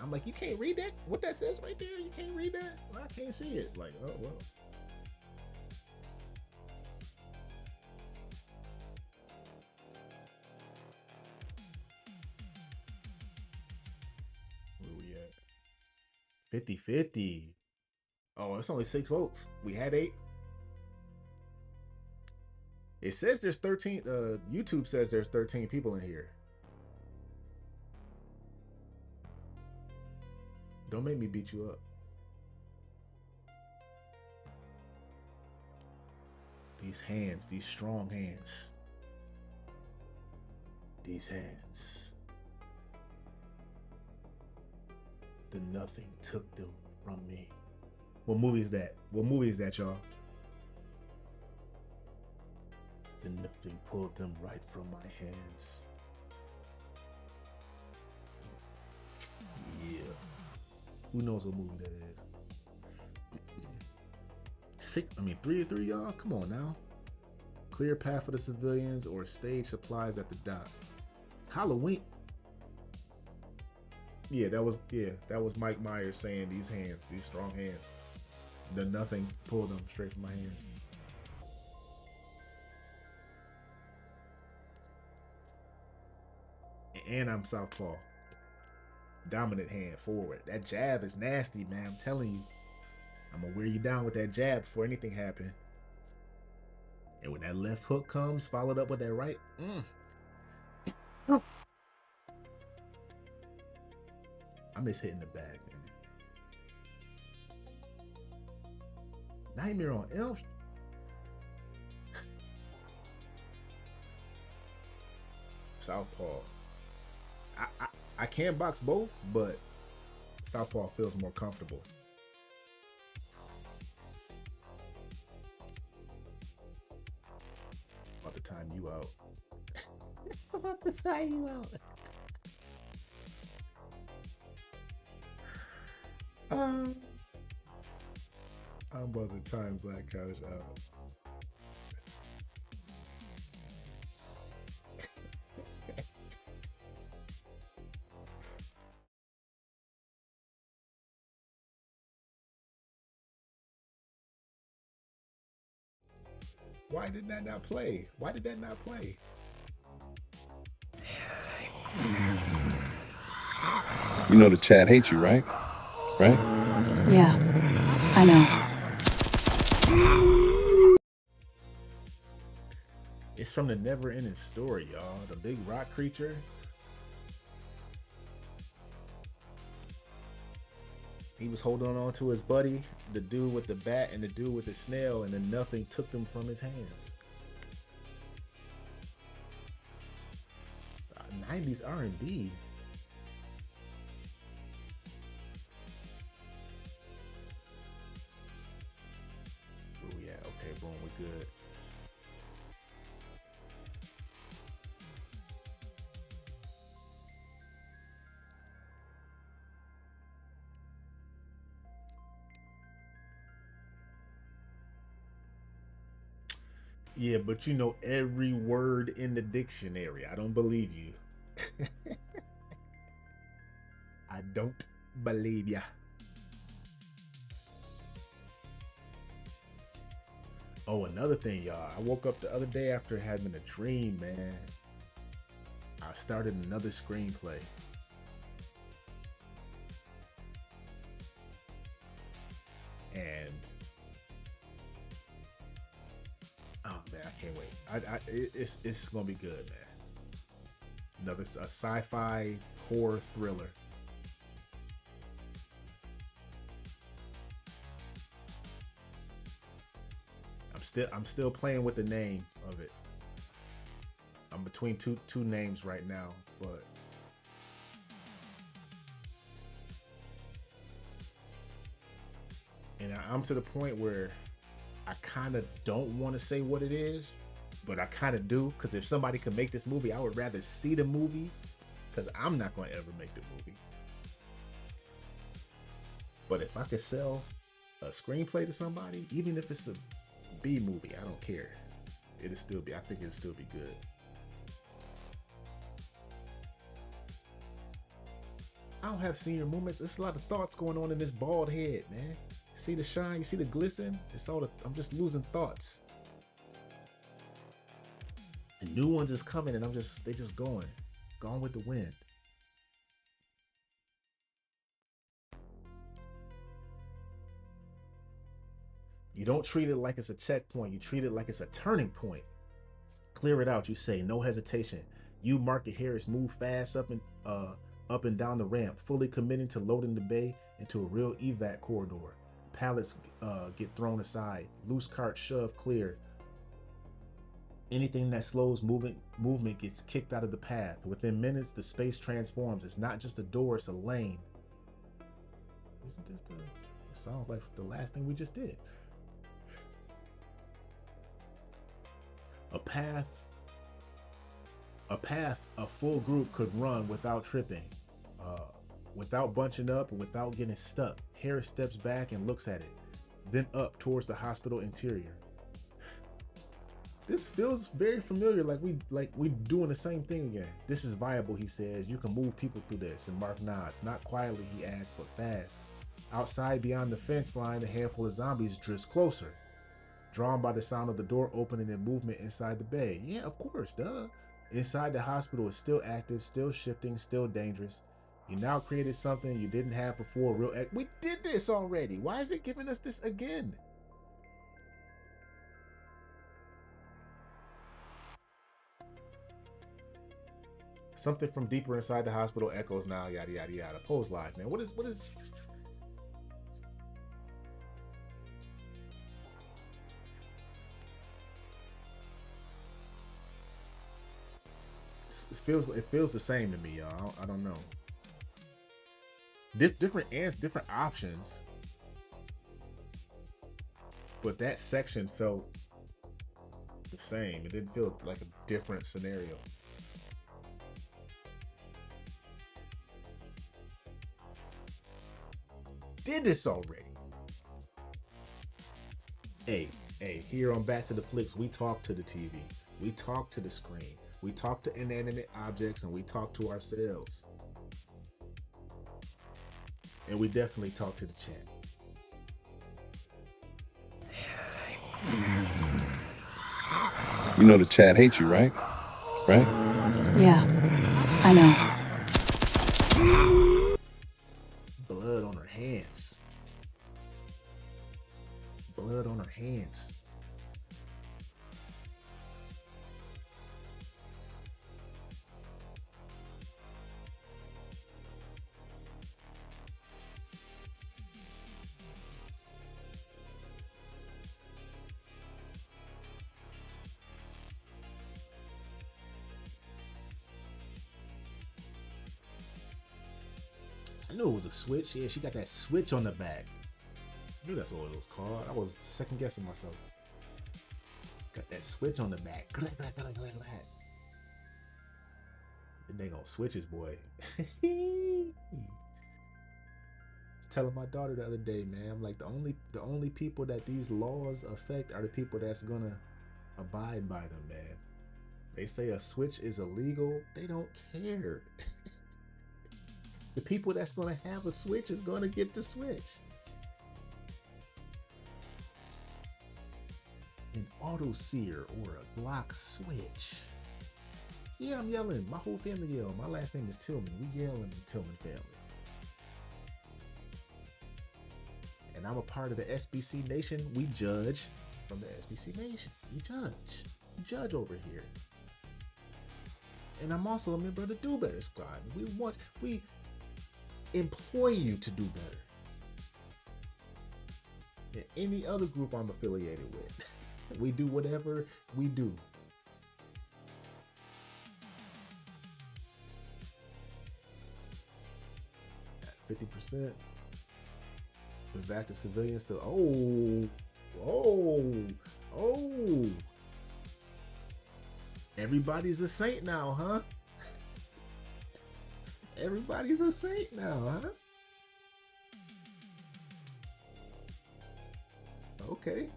S4: I'm like, you can't read that? What that says right there? You can't read that? Well, I can't see it. Like, oh well. 50-50. Oh, it's only 6 votes. We had 8. It says there's 13. YouTube says there's 13 people in here. Don't make me beat you up. These hands, these strong hands. These hands. The nothing took them from me. What movie is that? What movie is that, y'all? The nothing pulled them right from my hands. Yeah. Who knows what movie that is? 3-3, y'all. Come on now. Clear path for the civilians or stage supplies at the dock. Halloween. Yeah, that was Mike Myers saying these hands, these strong hands. The nothing pulled them straight from my hands. And I'm southpaw. Dominant hand forward. That jab is nasty, man. I'm telling you. I'm gonna wear you down with that jab before anything happens. And when that left hook comes, followed up with that right. I miss hitting the bag, man. Nightmare on Elm Street. Southpaw. I can box both, but southpaw feels more comfortable. About to time you out. About to time you out. I'm about to time Black Couch out. Why did that not play? Why did that not play?
S1: You know the chat hates you, right? Right?
S2: Yeah, I know.
S4: It's from the Never Ending Story, y'all. The big rock creature. He was holding on to his buddy, the dude with the bat and the dude with the snail, and then nothing took them from his hands. 90s R&B. Where we at? Okay, boom, we good. Yeah, but you know every word in the dictionary. I don't believe you. I don't believe ya. Oh, another thing, y'all. I woke up the other day after having a dream, man. I started another screenplay. And oh man, I can't wait. It's gonna be good, man. Another a sci-fi horror thriller. I'm still playing with the name of it. I'm between two names right now, but and I'm to the point where I kind of don't want to say what it is, but I kind of do, because if somebody could make this movie, I would rather see the movie, because I'm not going to ever make the movie. But if I could sell a screenplay to somebody, even if it's a B movie, I don't care. I think it'll still be good. I don't have senior moments. There's a lot of thoughts going on in this bald head, man. See the shine? You see the glisten? I'm just losing thoughts. And new ones is coming, and they just gone with the wind. You don't treat it like it's a checkpoint. You treat it like it's a turning point. Clear it out, you say, no hesitation. You, Market Harris, move fast up and down the ramp, fully committing to loading the bay into a real evac corridor. Pallets get thrown aside, loose carts shoved clear. Anything that slows movement gets kicked out of the path. Within minutes, the space transforms. It's not just a door, it's a lane. Isn't this the... It sounds like the last thing we just did. A path a full group could run without tripping, without bunching up and without getting stuck. Harris steps back and looks at it, then up towards the hospital interior. This feels very familiar, like we doing the same thing again. This is viable, he says. You can move people through this. And Mark nods, not quietly, he adds, but fast. Outside beyond the fence line, a handful of zombies drifts closer, drawn by the sound of the door opening and movement inside the bay. Yeah, of course, duh. Inside the hospital is still active, still shifting, still dangerous. You now created something you didn't have before. We did this already. Why is it giving us this again? Something from deeper inside the hospital echoes now, yada, yada, yada. Pose live, man. What is... It feels the same to me, y'all. I don't know. Different options, but that section felt the same. It didn't feel like a different scenario. Did this already? Hey, here on Back to the Flicks, we talk to the TV, we talk to the screen. We talk to inanimate objects and we talk to ourselves. And we definitely talk to the chat.
S1: You know the chat hates you, right? Right?
S2: Yeah, I know.
S4: Blood on her hands. Blood on her hands. I knew it was a switch. Yeah, she got that switch on the back. I knew that's what it was called. I was second guessing myself. Got that switch on the back. They gonna switches, boy. Telling my daughter the other day, man, I'm like, the only people that these laws affect are the people that's gonna abide by them, man. They say a switch is illegal. They don't care. The people that's going to have a switch is going to get the switch. An auto sear or a Glock switch. Yeah, I'm yelling. My whole family yell. My last name is Tillman. We yell in the Tillman family. And I'm a part of the SBC Nation. We judge from the SBC Nation. We judge. We judge over here. And I'm also a member of the Do Better Squad. We employ you to do better than any other group I'm affiliated with. We do whatever we do. At 50%. We're back to civilians to oh. Everybody's a saint now, huh? Everybody's a saint now, huh? Okay.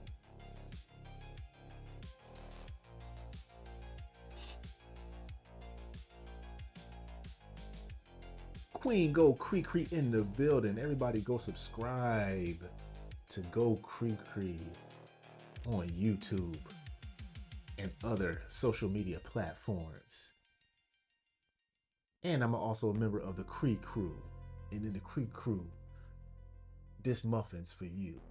S4: Queen Go Cree in the building. Everybody go subscribe to Go Cree on YouTube and other social media platforms. And I'm also a member of the Cree Crew. And in the Cree Crew, this muffin's for you.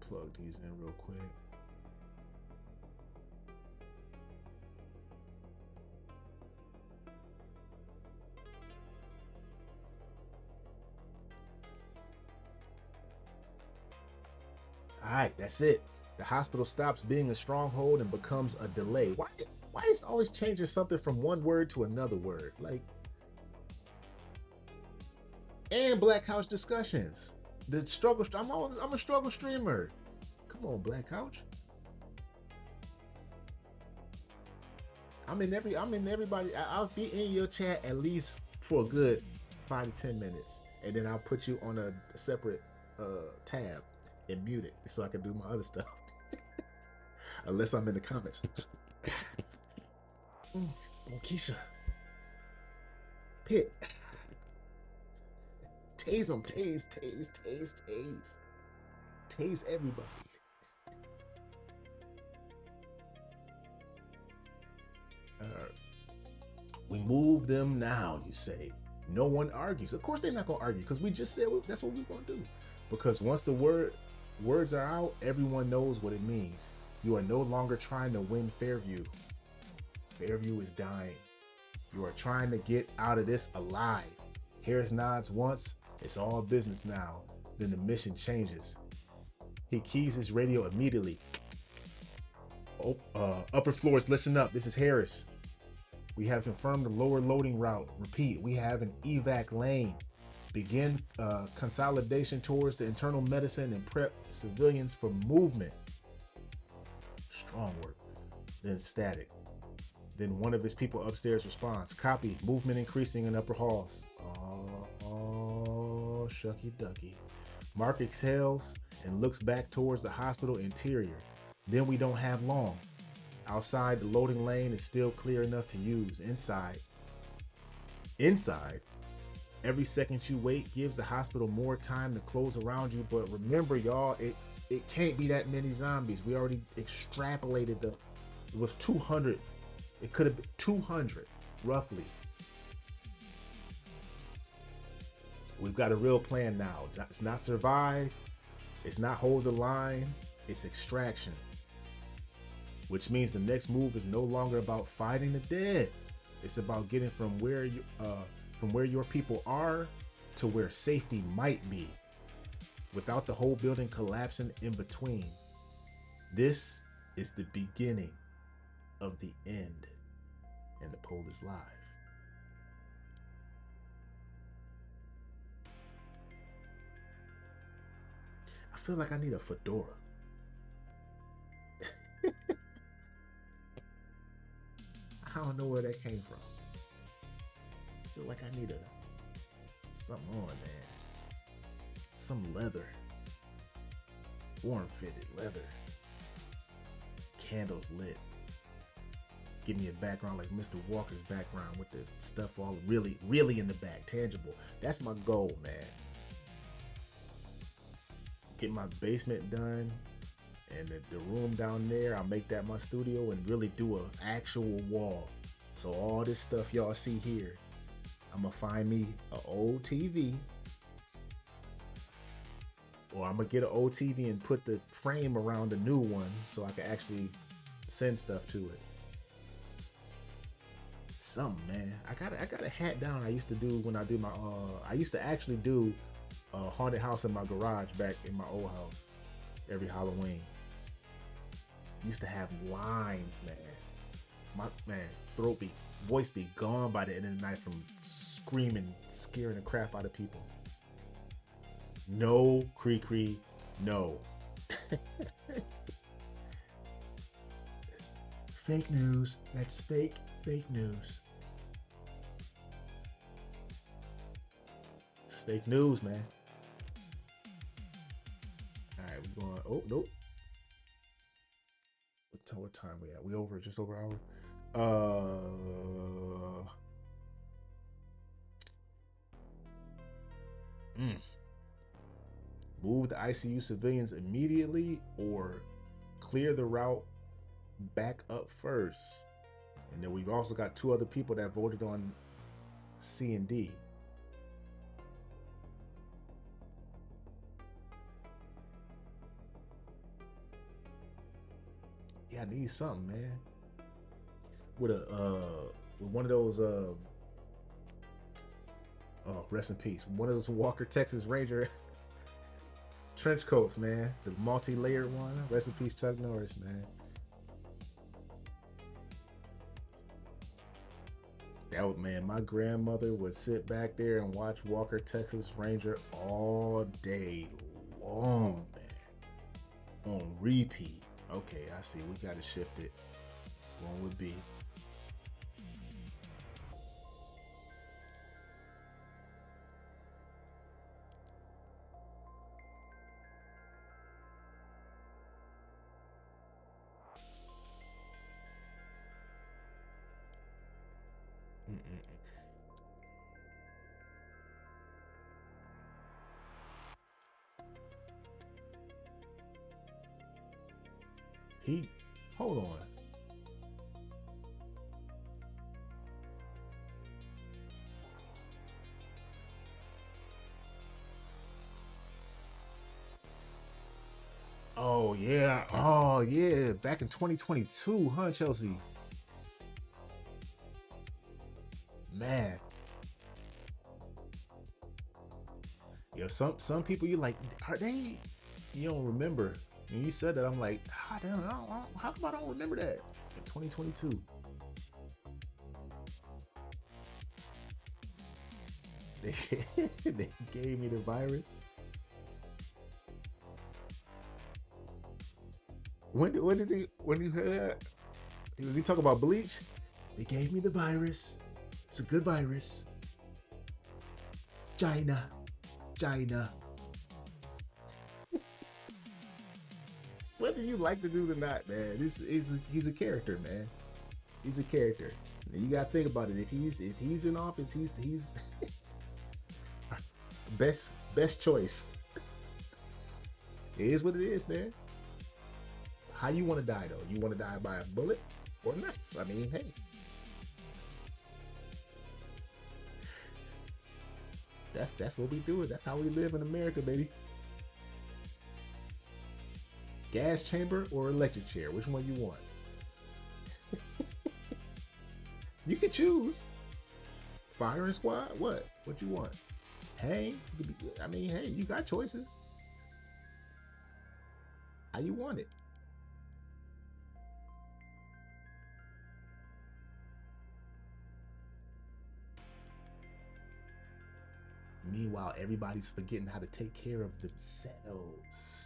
S4: plug these in real quick. All right, that's it. The hospital stops being a stronghold and becomes a delay. Why is it always changing something from one word to another word? Like, and Black Couch discussions. The struggle. I'm a struggle streamer. Come on, Black Couch. I'm in everybody. I'll be in your chat at least for a good 5 to 10 minutes, and then I'll put you on a separate tab and mute it so I can do my other stuff. Unless I'm in the comments. Keisha. Pit. Tase them. Tase. Tase everybody. We move them now, you say. No one argues. Of course they're not going to argue because we just said that's what we're going to do. Because once the words are out, everyone knows what it means. You are no longer trying to win Fairview. Fairview is dying. You are trying to get out of this alive. Harris nods once. It's all business now. Then the mission changes. He keys his radio immediately. Upper floors, listen up. This is Harris. We have confirmed the lower loading route. Repeat, we have an evac lane. Begin consolidation towards the internal medicine and prep civilians for movement. Strong work. Then static. Then one of his people upstairs responds. Copy. Movement increasing in upper halls. Oh, shucky ducky. Mark exhales and looks back towards the hospital interior. Then we don't have long. Outside, the loading lane is still clear enough to use. Inside, every second you wait gives the hospital more time to close around you. But remember, y'all, it can't be that many zombies. We already extrapolated it was 200. It could have been 200, roughly. We've got a real plan now. It's not survive. It's not hold the line. It's extraction. Which means the next move is no longer about fighting the dead. It's about getting from where your people are to where safety might be, without the whole building collapsing in between. This is the beginning of the end, and the poll is live. I feel like I need a fedora. I don't know where that came from. I feel like I need something on, man. Some leather. Form-fitted leather. Candles lit. Give me a background like Mr. Walker's background with the stuff all really in the back. Tangible. That's my goal, man. Get my basement done. And the room down there, I'll make that my studio and really do an actual wall. So all this stuff y'all see here, I'm gonna find me an old TV, or I'm gonna get an old TV and put the frame around the new one so I can actually send stuff to it. Something, man. I got a hat down I used to do when I do my I used to actually do a haunted house in my garage back in my old house every Halloween. Used to have lines, man. My voice be gone by the end of the night from screaming, scaring the crap out of people. No, Cree, no. Fake news. That's fake news. It's fake news, man. All right, we're going. Oh, nope. What time we at? We over just over an hour. Move the ICU civilians immediately or clear the route back up first. And then we've also got 2 other people that voted on C and D. Yeah, I need something, man. With with one of those oh, rest in peace. One of those Walker Texas Ranger trench coats, man. The multi-layered one. Rest in peace, Chuck Norris, man. That man, my grandmother would sit back there and watch Walker Texas Ranger all day long, man. On repeat. Okay, I see. We gotta shift it. One would be. He, hold on. Oh yeah, oh yeah, back in 2022, huh, Chelsea? Man, yeah, some people you like, are they? You don't remember. When you said that, I'm like, ah, damn, how come I don't remember that? In 2022. They gave me the virus. When did he heard that? Was he talking about bleach? They gave me the virus. It's a good virus. China. Whether you like the dude or not, man, he's a character, man. He's a character. And you gotta think about it. If he's in office, he's best choice. It is what it is, man. How you want to die though? You want to die by a bullet or a knife? I mean, hey. That's what we do. That's how we live in America, baby. Gas chamber or electric chair? Which one you want? You can choose. Firing squad? What you want? Hang? I mean, hey, you got choices. How you want it? Meanwhile, everybody's forgetting how to take care of themselves.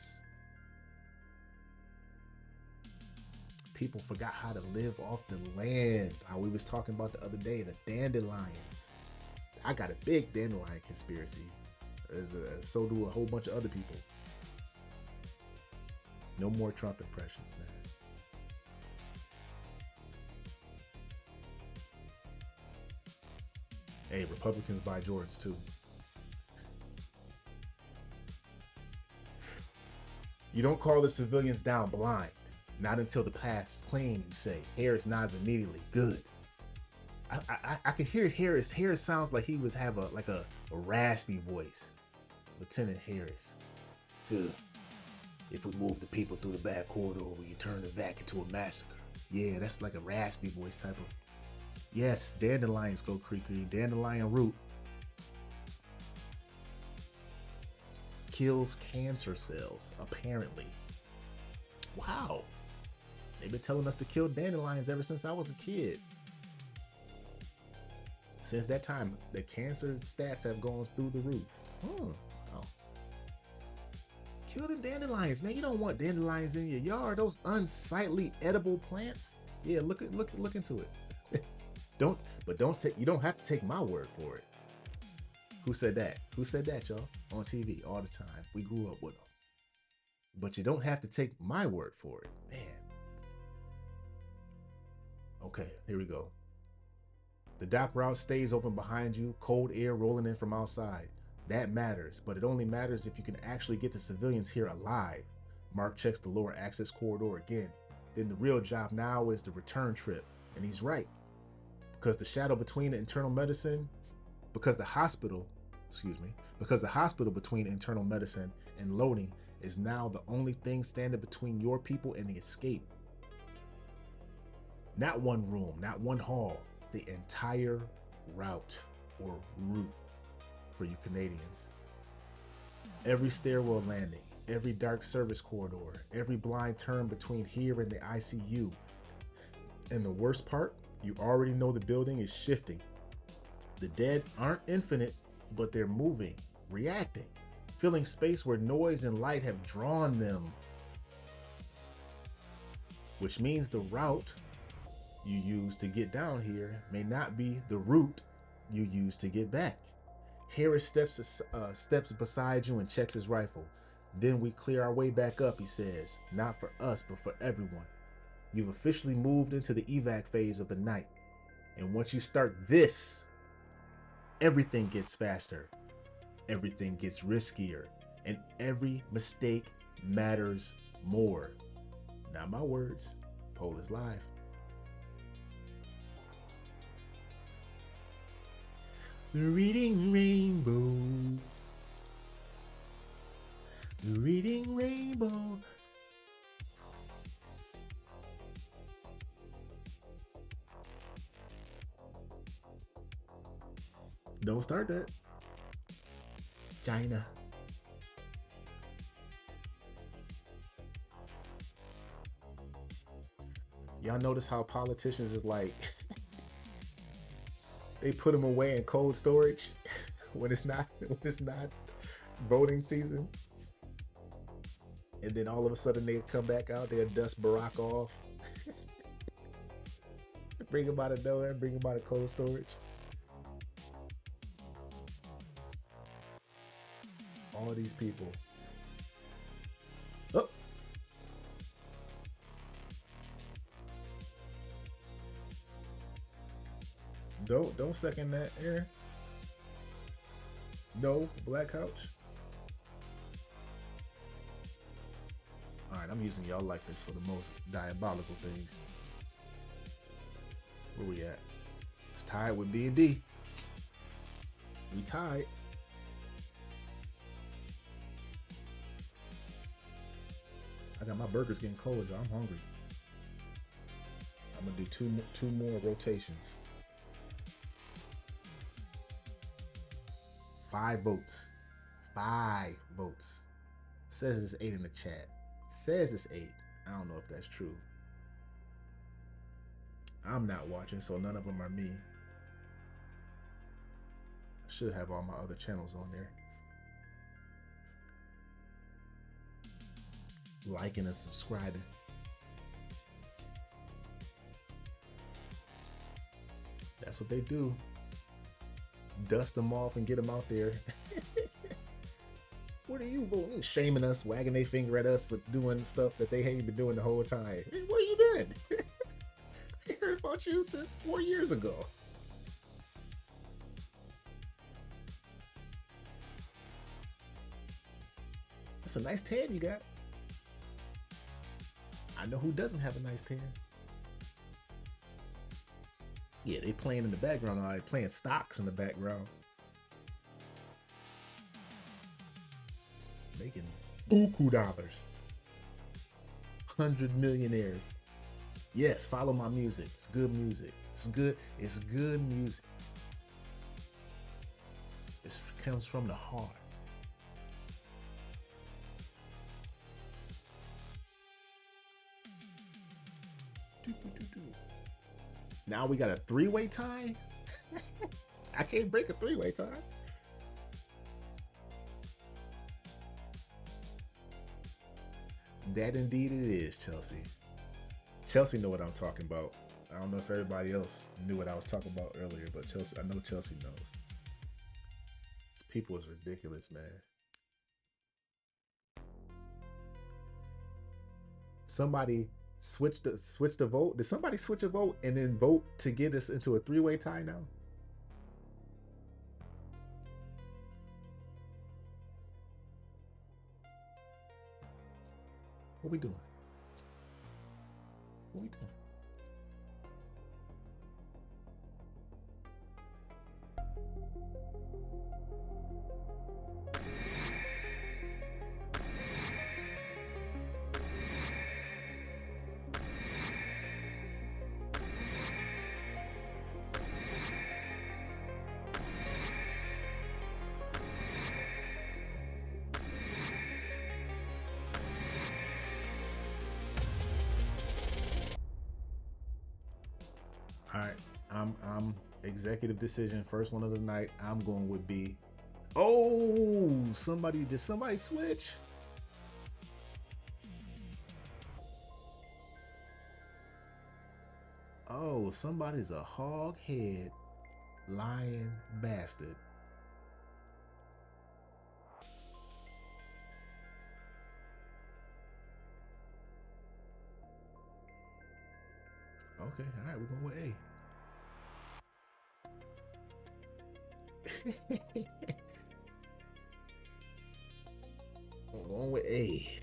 S4: People forgot how to live off the land. How we was talking about the other day, the dandelions. I got a big dandelion conspiracy. So do a whole bunch of other people. No more Trump impressions, man. Hey, Republicans buy Jordans too. You don't call the civilians down blind. Not until the path's clean, you say. Harris nods immediately. Good. I could hear Harris. Harris sounds like he was have a raspy voice. Lieutenant Harris. Good. If we move the people through the back corridor, we can turn the vac into a massacre. Yeah, that's like a raspy voice type of. Yes, dandelions go creaky. Dandelion root kills cancer cells, apparently. Wow. They've been telling us to kill dandelions ever since I was a kid. Since that time, the cancer stats have gone through the roof. Oh. Kill the dandelions, man. You don't want dandelions in your yard. Those unsightly edible plants. Yeah, look into it. You don't have to take my word for it. Who said that? Who said that, y'all? On TV all the time. We grew up with them. But you don't have to take my word for it. Man. Okay, here we go. The dock route stays open behind you, cold air rolling in from outside. That matters, but it only matters if you can actually get the civilians here alive. Mark checks the lower access corridor again. Then the real job now is the return trip. And he's right. Because the shadow between the internal medicine, because the hospital between internal medicine and loading is now the only thing standing between your people and the escape. Not one room, not one hall, the entire route or route for you Canadians. Every stairwell landing, every dark service corridor, every blind turn between here and the ICU. And the worst part, you already know the building is shifting. The dead aren't infinite, but they're moving, reacting, filling space where noise and light have drawn them. Which means the route you use to get down here may not be the route you use to get back. Harris steps beside you and checks his rifle. Then we clear our way back up, he says. Not for us, but for everyone. You've officially moved into the evac phase of the night. And once you start this, everything gets faster. Everything gets riskier. And every mistake matters more. Not my words. Poll is live. The reading rainbow. The reading rainbow. Don't start that. China. Y'all notice how politicians is like they put them away in cold storage when it's not voting season, and then all of a sudden they come back out, they'll dust Barack off, bring him out of nowhere, bring him out of cold storage. All these people. Oh. Don't second that, Aaron. No, Black Couch. All right, I'm using y'all like this for the most diabolical things. Where we at? It's tied with B and D. We tied. I got my burgers getting cold, y'all. I'm hungry. I'm gonna do two more rotations. 5 votes. 5 votes. Says it's 8 in the chat. Says it's 8. I don't know if that's true. I'm not watching, so none of them are me. I should have all my other channels on there. Liking and subscribing. That's what they do. Dust them off and get them out there. What are you voting? Shaming us, wagging their finger at us for doing stuff that they ain't been doing the whole time. Hey, where you been? I heard about you since 4 years ago. That's a nice tan you got. I know who doesn't have a nice tan. Yeah, they playing in the background. They playing stocks in the background. Making buku dollars. 100 millionaires. Yes, follow my music. It's good music. It's good. It's good music. It comes from the heart. Now we got a 3-way tie. I can't break a 3-way tie. That indeed it is, Chelsea. Chelsea know what I'm talking about. I don't know if everybody else knew what I was talking about earlier, but Chelsea, I know Chelsea knows. These people is ridiculous, man. Somebody switch the vote. Did somebody switch a vote and then vote to get us into a 3-way tie now? What we doing? What we doing? All right, I'm executive decision. First one of the night. I'm going with B. Oh, did somebody switch? Oh, somebody's a hog head lying bastard. Okay, all right, we're going with A. I'm going with A.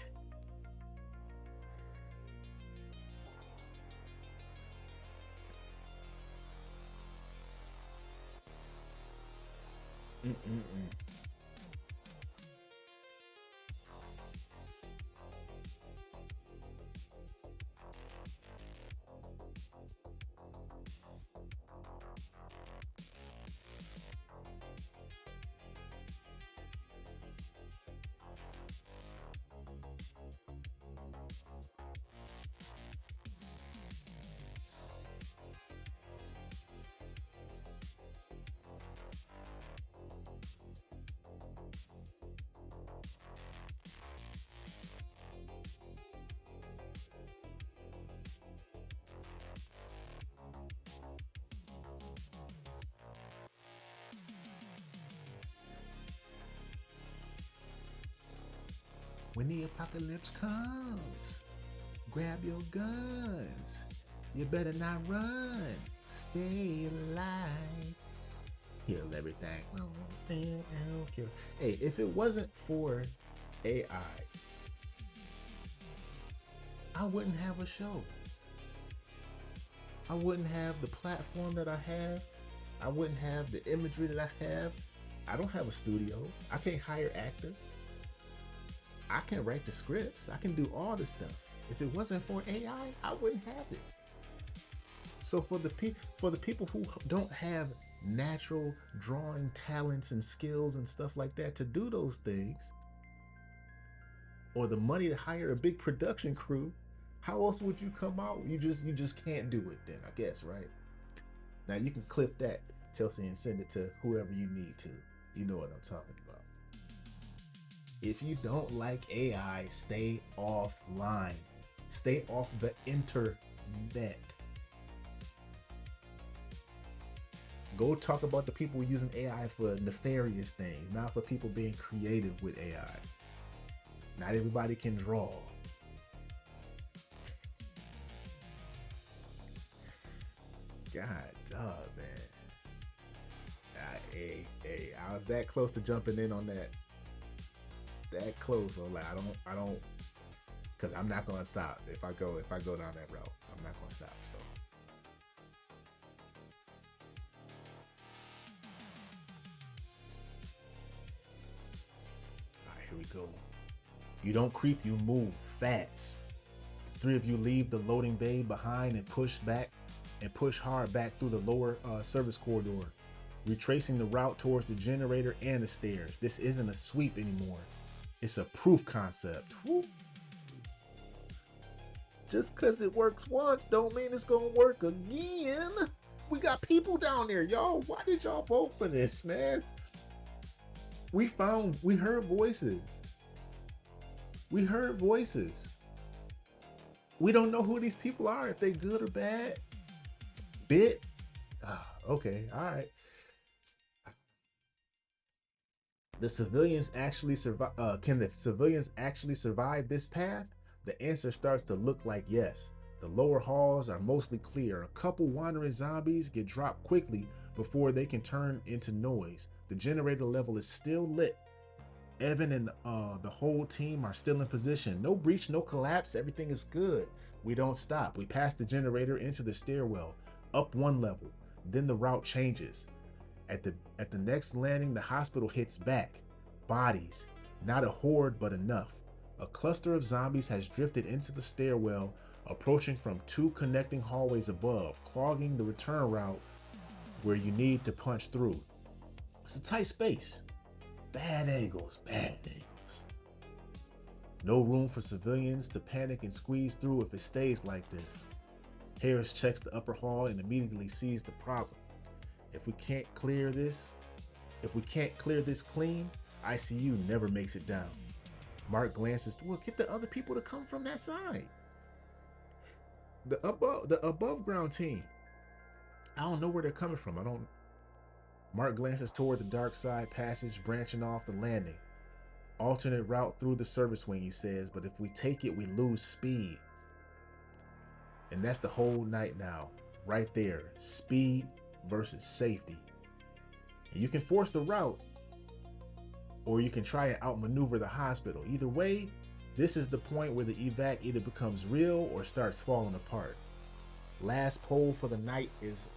S4: When the apocalypse comes, grab your guns. You better not run. Stay alive. Kill everything. Kill. Hey, if it wasn't for AI, I wouldn't have a show. I wouldn't have the platform that I have. I wouldn't have the imagery that I have. I don't have a studio. I can't hire actors. I can write the scripts. I can do all this stuff. If it wasn't for AI, I wouldn't have this. So for the people who don't have natural drawing talents and skills and stuff like that to do those things, or the money to hire a big production crew, how else would you come out? You just can't do it then, I guess, right? Now you can clip that, Chelsea, and send it to whoever you need to. You know what I'm talking about. If you don't like AI, stay offline. Stay off the internet. Go talk about the people using AI for nefarious things, not for people being creative with AI. Not everybody can draw. God, dog, man. I was that close to jumping in on that. That close. So like, I don't, because I'm not gonna stop. If I go down that route, I'm not gonna stop. So. All right, here we go. You don't creep, you move fast. The three of you leave the loading bay behind and push hard back through the lower service corridor, retracing the route towards the generator and the stairs. This isn't a sweep anymore. It's a proof concept. Woo. Just because it works once don't mean it's gonna work again. We got people down there, y'all. Why did y'all vote for this, man? We heard voices. We heard voices. We don't know who these people are, if they good or bad. Bit? Okay, all right. The civilians actually survive. Can the civilians actually survive this path? The answer starts to look like yes. The lower halls are mostly clear. A couple wandering zombies get dropped quickly before they can turn into noise. The generator level is still lit. Evan and the whole team are still in position. No breach, no collapse. Everything is good. We don't stop. We pass the generator into the stairwell, up one level. Then the route changes. At the next landing, the hospital hits back. Bodies. Not a horde, but enough. A cluster of zombies has drifted into the stairwell, approaching from two connecting hallways above, clogging the return route where you need to punch through. It's a tight space. Bad angles, bad angles. No room for civilians to panic and squeeze through if it stays like this. Harris checks the upper hall and immediately sees the problem. If we can't clear this clean, ICU never makes it down. Mark glances, well, get the other people to come from that side. The above ground team. I don't know where they're coming from. Mark glances toward the dark side passage branching off the landing. Alternate route through the service wing, he says, but if we take it, we lose speed. And that's the whole night now, right there. Speed versus safety. And you can force the route, or you can try and outmaneuver the hospital. Either way, this is the point where the evac either becomes real or starts falling apart. Last poll for the night is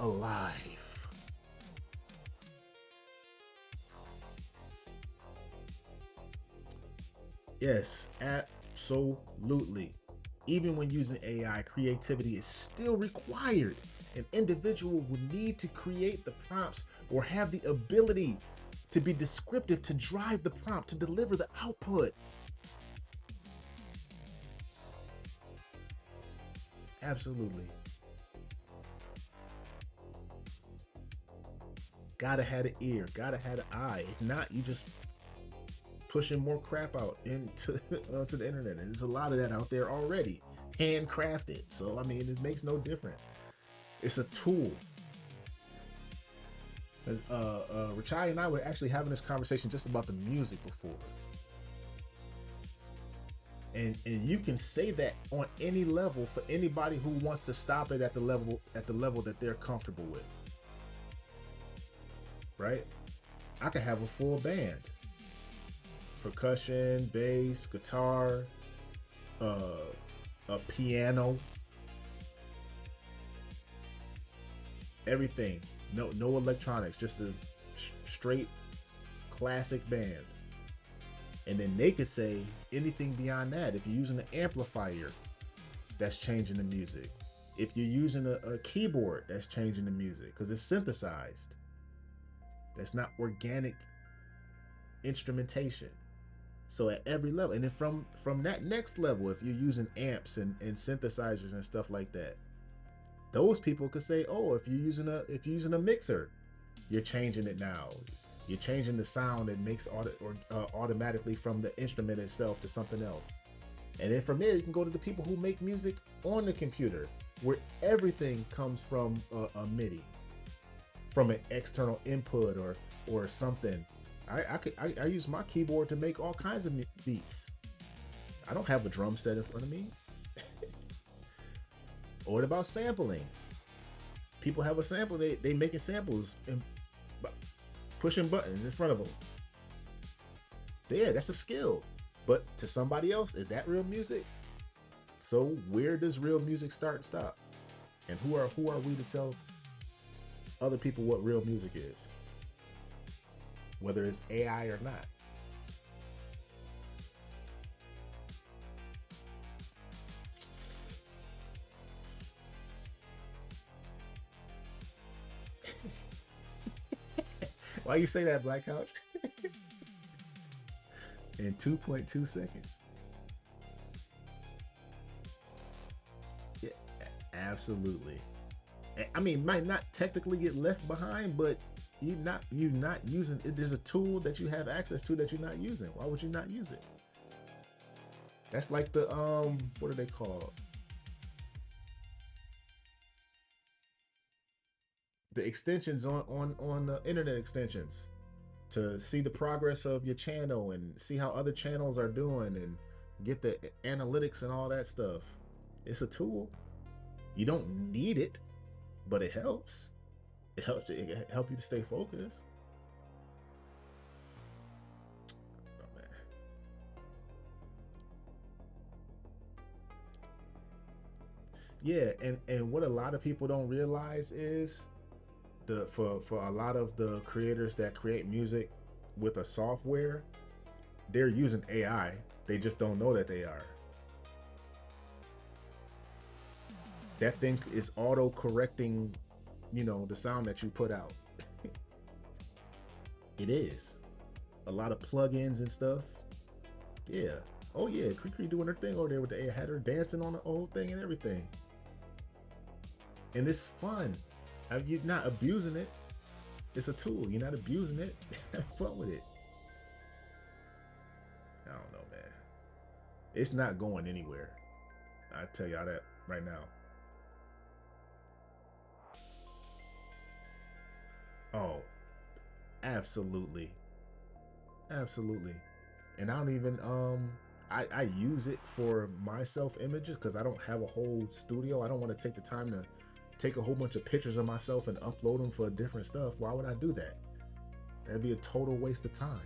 S4: alive. Yes, absolutely. Even when using AI, creativity is still required. An individual will need to create the prompts or have the ability to be descriptive to drive the prompt to deliver the output. Absolutely. Gotta have an ear, gotta have an eye. If not, you just pushing more crap out into onto the internet. And there's a lot of that out there already, handcrafted. So I mean, it makes no difference. It's a tool. Rachai and I were actually having this conversation just about the music before. And you can say that on any level for anybody who wants to stop it at the level that they're comfortable with. Right? I could have a full band. Percussion, bass, guitar, a piano, everything. No electronics, just a straight classic band. And then they could say anything beyond that. If you're using an amplifier, that's changing the music. If you're using a keyboard, that's changing the music because it's synthesized. That's not organic instrumentation. So at every level, and then from that next level, if you're using amps and synthesizers and stuff like that, those people could say, oh, if you're using a mixer, you're changing it now. You're changing the sound it makes automatically from the instrument itself to something else. And then from there, you can go to the people who make music on the computer, where everything comes from a MIDI, from an external input or something. I use my keyboard to make all kinds of beats. I don't have a drum set in front of me. Or what about sampling? People have a sample, they making samples and pushing buttons in front of them. Yeah, that's a skill. But to somebody else, is that real music? So where does real music start and stop? And who are we to tell other people what real music is? Whether it's AI or not. Why you say that, Black Couch? In 2.2 seconds. Yeah, absolutely. I mean, might not technically get left behind, but you're not using it. There's a tool that you have access to that you're not using. Why would you not use it? That's like the what are they called? The extensions on the internet extensions to see the progress of your channel and see how other channels are doing and get the analytics and all that stuff. It's a tool. You don't need it, but it helps. It helps you to stay focused. Oh, man. Yeah, and what a lot of people don't realize is for a lot of the creators that create music with a software, they're using AI. They just don't know that they are. That thing is auto correcting, the sound that you put out. It is. A lot of plugins and stuff. Yeah. Oh yeah, Cree doing her thing over there with the AI, had her dancing on the old thing and everything. And it's fun. You're not abusing it. It's a tool. You're not abusing it. Have fun with it. I don't know, man. It's not going anywhere. I tell y'all that right now. Oh, absolutely. Absolutely. And I don't even I use it for my self images because I don't have a whole studio. I don't want to take the time to take a whole bunch of pictures of myself and upload them for different stuff. Why would I do that? That'd be a total waste of time.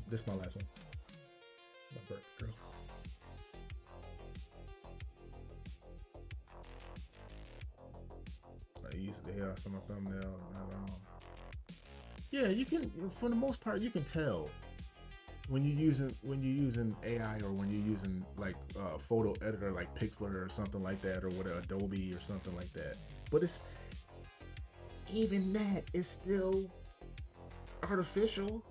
S4: This is my last one. My birthday girl. I used to hear some of thumbnail. Yeah, you can. For the most part, you can tell when you're using AI or when you're using like photo editor like Pixlr or something like that, or whatever, Adobe or something like that. But it's even that is still artificial.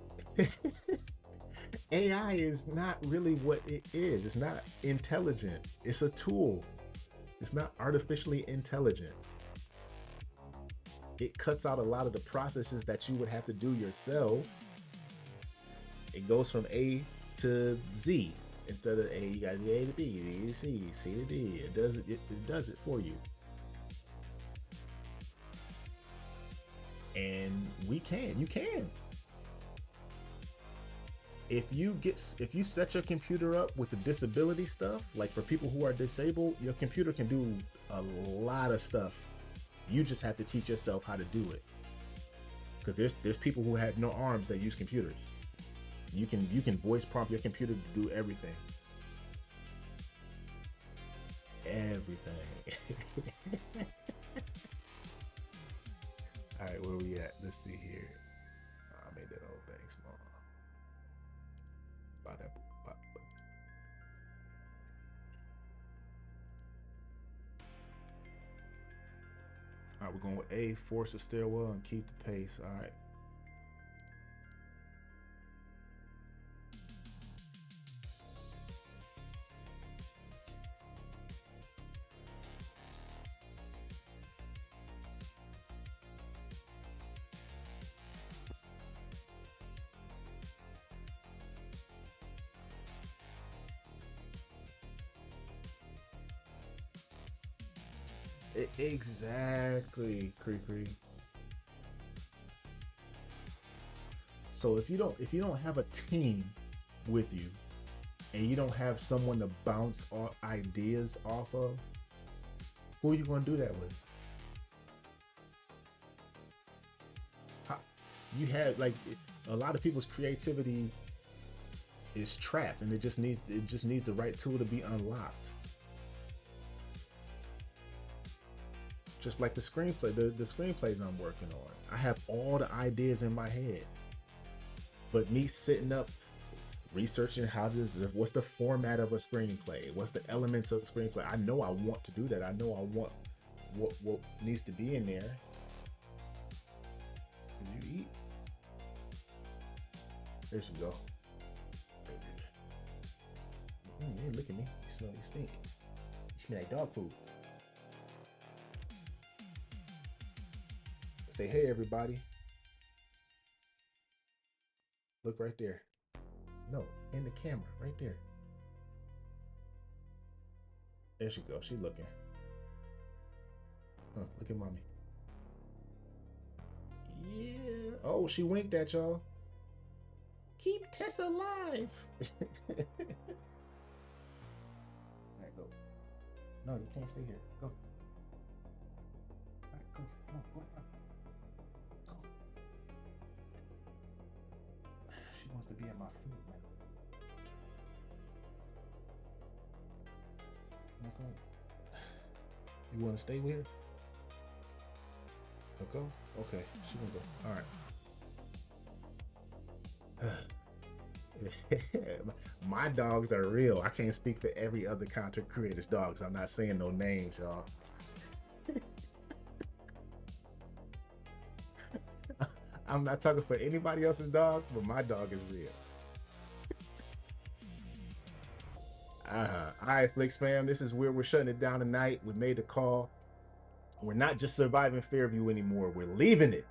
S4: AI is not really what it is. It's not intelligent. It's a tool. It's not artificially intelligent. It cuts out a lot of the processes that you would have to do yourself. It goes from A to Z instead of A. You got to do A to B, B to C, C to D. It does it. It does it for you. And you can. If you set your computer up with the disability stuff, like for people who are disabled, your computer can do a lot of stuff. You just have to teach yourself how to do it. Because there's people who have no arms that use computers. You can voice prompt your computer to do everything. Everything. All right, where we at? Let's see here. I made that whole thing small. About that. All right, we're going with A, force the stairwell and keep the pace. All right. Exactly, Cree. So if you don't have a team with you and you don't have someone to bounce ideas off of, who are you going to do that with? You have, like, a lot of people's creativity is trapped, and it just needs the right tool to be unlocked. Just like the screenplay, the screenplays I'm working on. I have all the ideas in my head, but me sitting up, researching what's the format of a screenplay, what's the elements of the screenplay. I know I want to do that. I know I want what needs to be in there. Did you eat? There you go. Hey, look at me. You smell, you stink. You smell like dog food. Say, hey, everybody. Look right there. No, in the camera, right there. There she goes. She looking. Look at mommy. Yeah. Oh, she winked at y'all. Keep Tessa alive. All right, go. No, you can't stay here. Go. All right, go. Come on, go. She wants to be at my feet, man. You want to stay with her? Go? Okay, she gonna go. All right. My dogs are real. I can't speak for every other content creator's dogs. I'm not saying no names, y'all. I'm not talking for anybody else's dog, but my dog is real. All right, Flix fam, this is where we're shutting it down tonight. We made the call. We're not just surviving Fairview anymore. We're leaving it.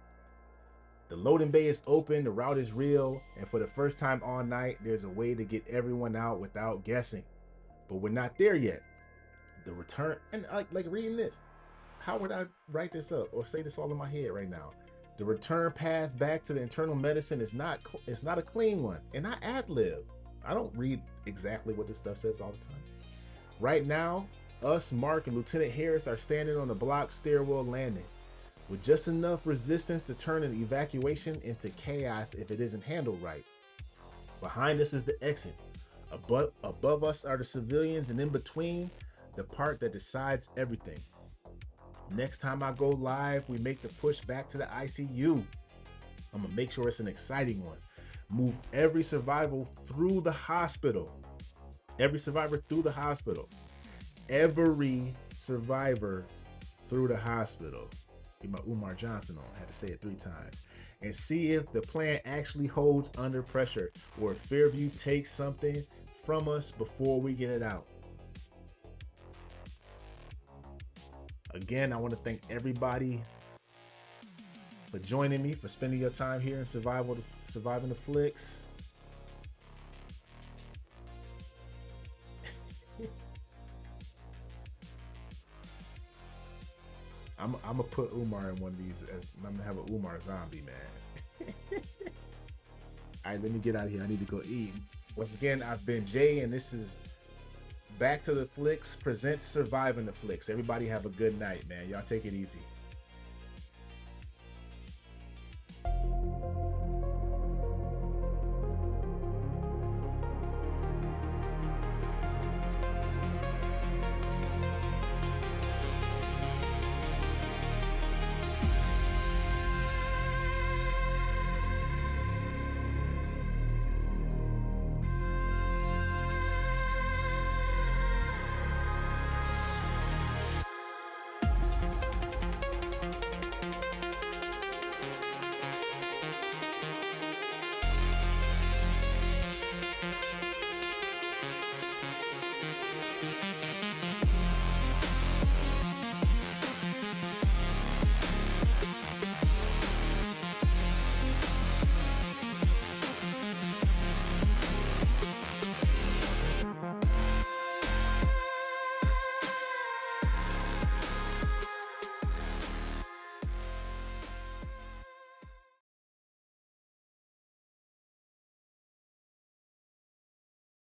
S4: The loading bay is open, the route is real, and for the first time all night, there's a way to get everyone out without guessing. But we're not there yet. The return, and like reading this, how would I write this up or say this all in my head right now? The return path back to the internal medicine is not a clean one, and I ad-lib. I don't read exactly what this stuff says all the time. Right now, us, Mark, and Lieutenant Harris are standing on the block stairwell landing with just enough resistance to turn an evacuation into chaos if it isn't handled right. Behind us is the exit. Above us are the civilians, and in between, the part that decides everything. Next time I go live, we make the push back to the ICU. I'm gonna make sure it's an exciting one. Move every survivor through the hospital. Every survivor through the hospital. Every survivor through the hospital. Get my Umar Johnson on. I had to say it 3 times. And see if the plan actually holds under pressure, or if Fairview takes something from us before we get it out. Again, I want to thank everybody for joining me, for spending your time here in Surviving the Flix. I'm gonna put Umar in one of these. I'm gonna have an Umar zombie, man. All right, let me get out of here. I need to go eat. Once again, I've been Jay, and this is Back to the Flix presents Surviving the Flix. Everybody have a good night, man. Y'all take it easy.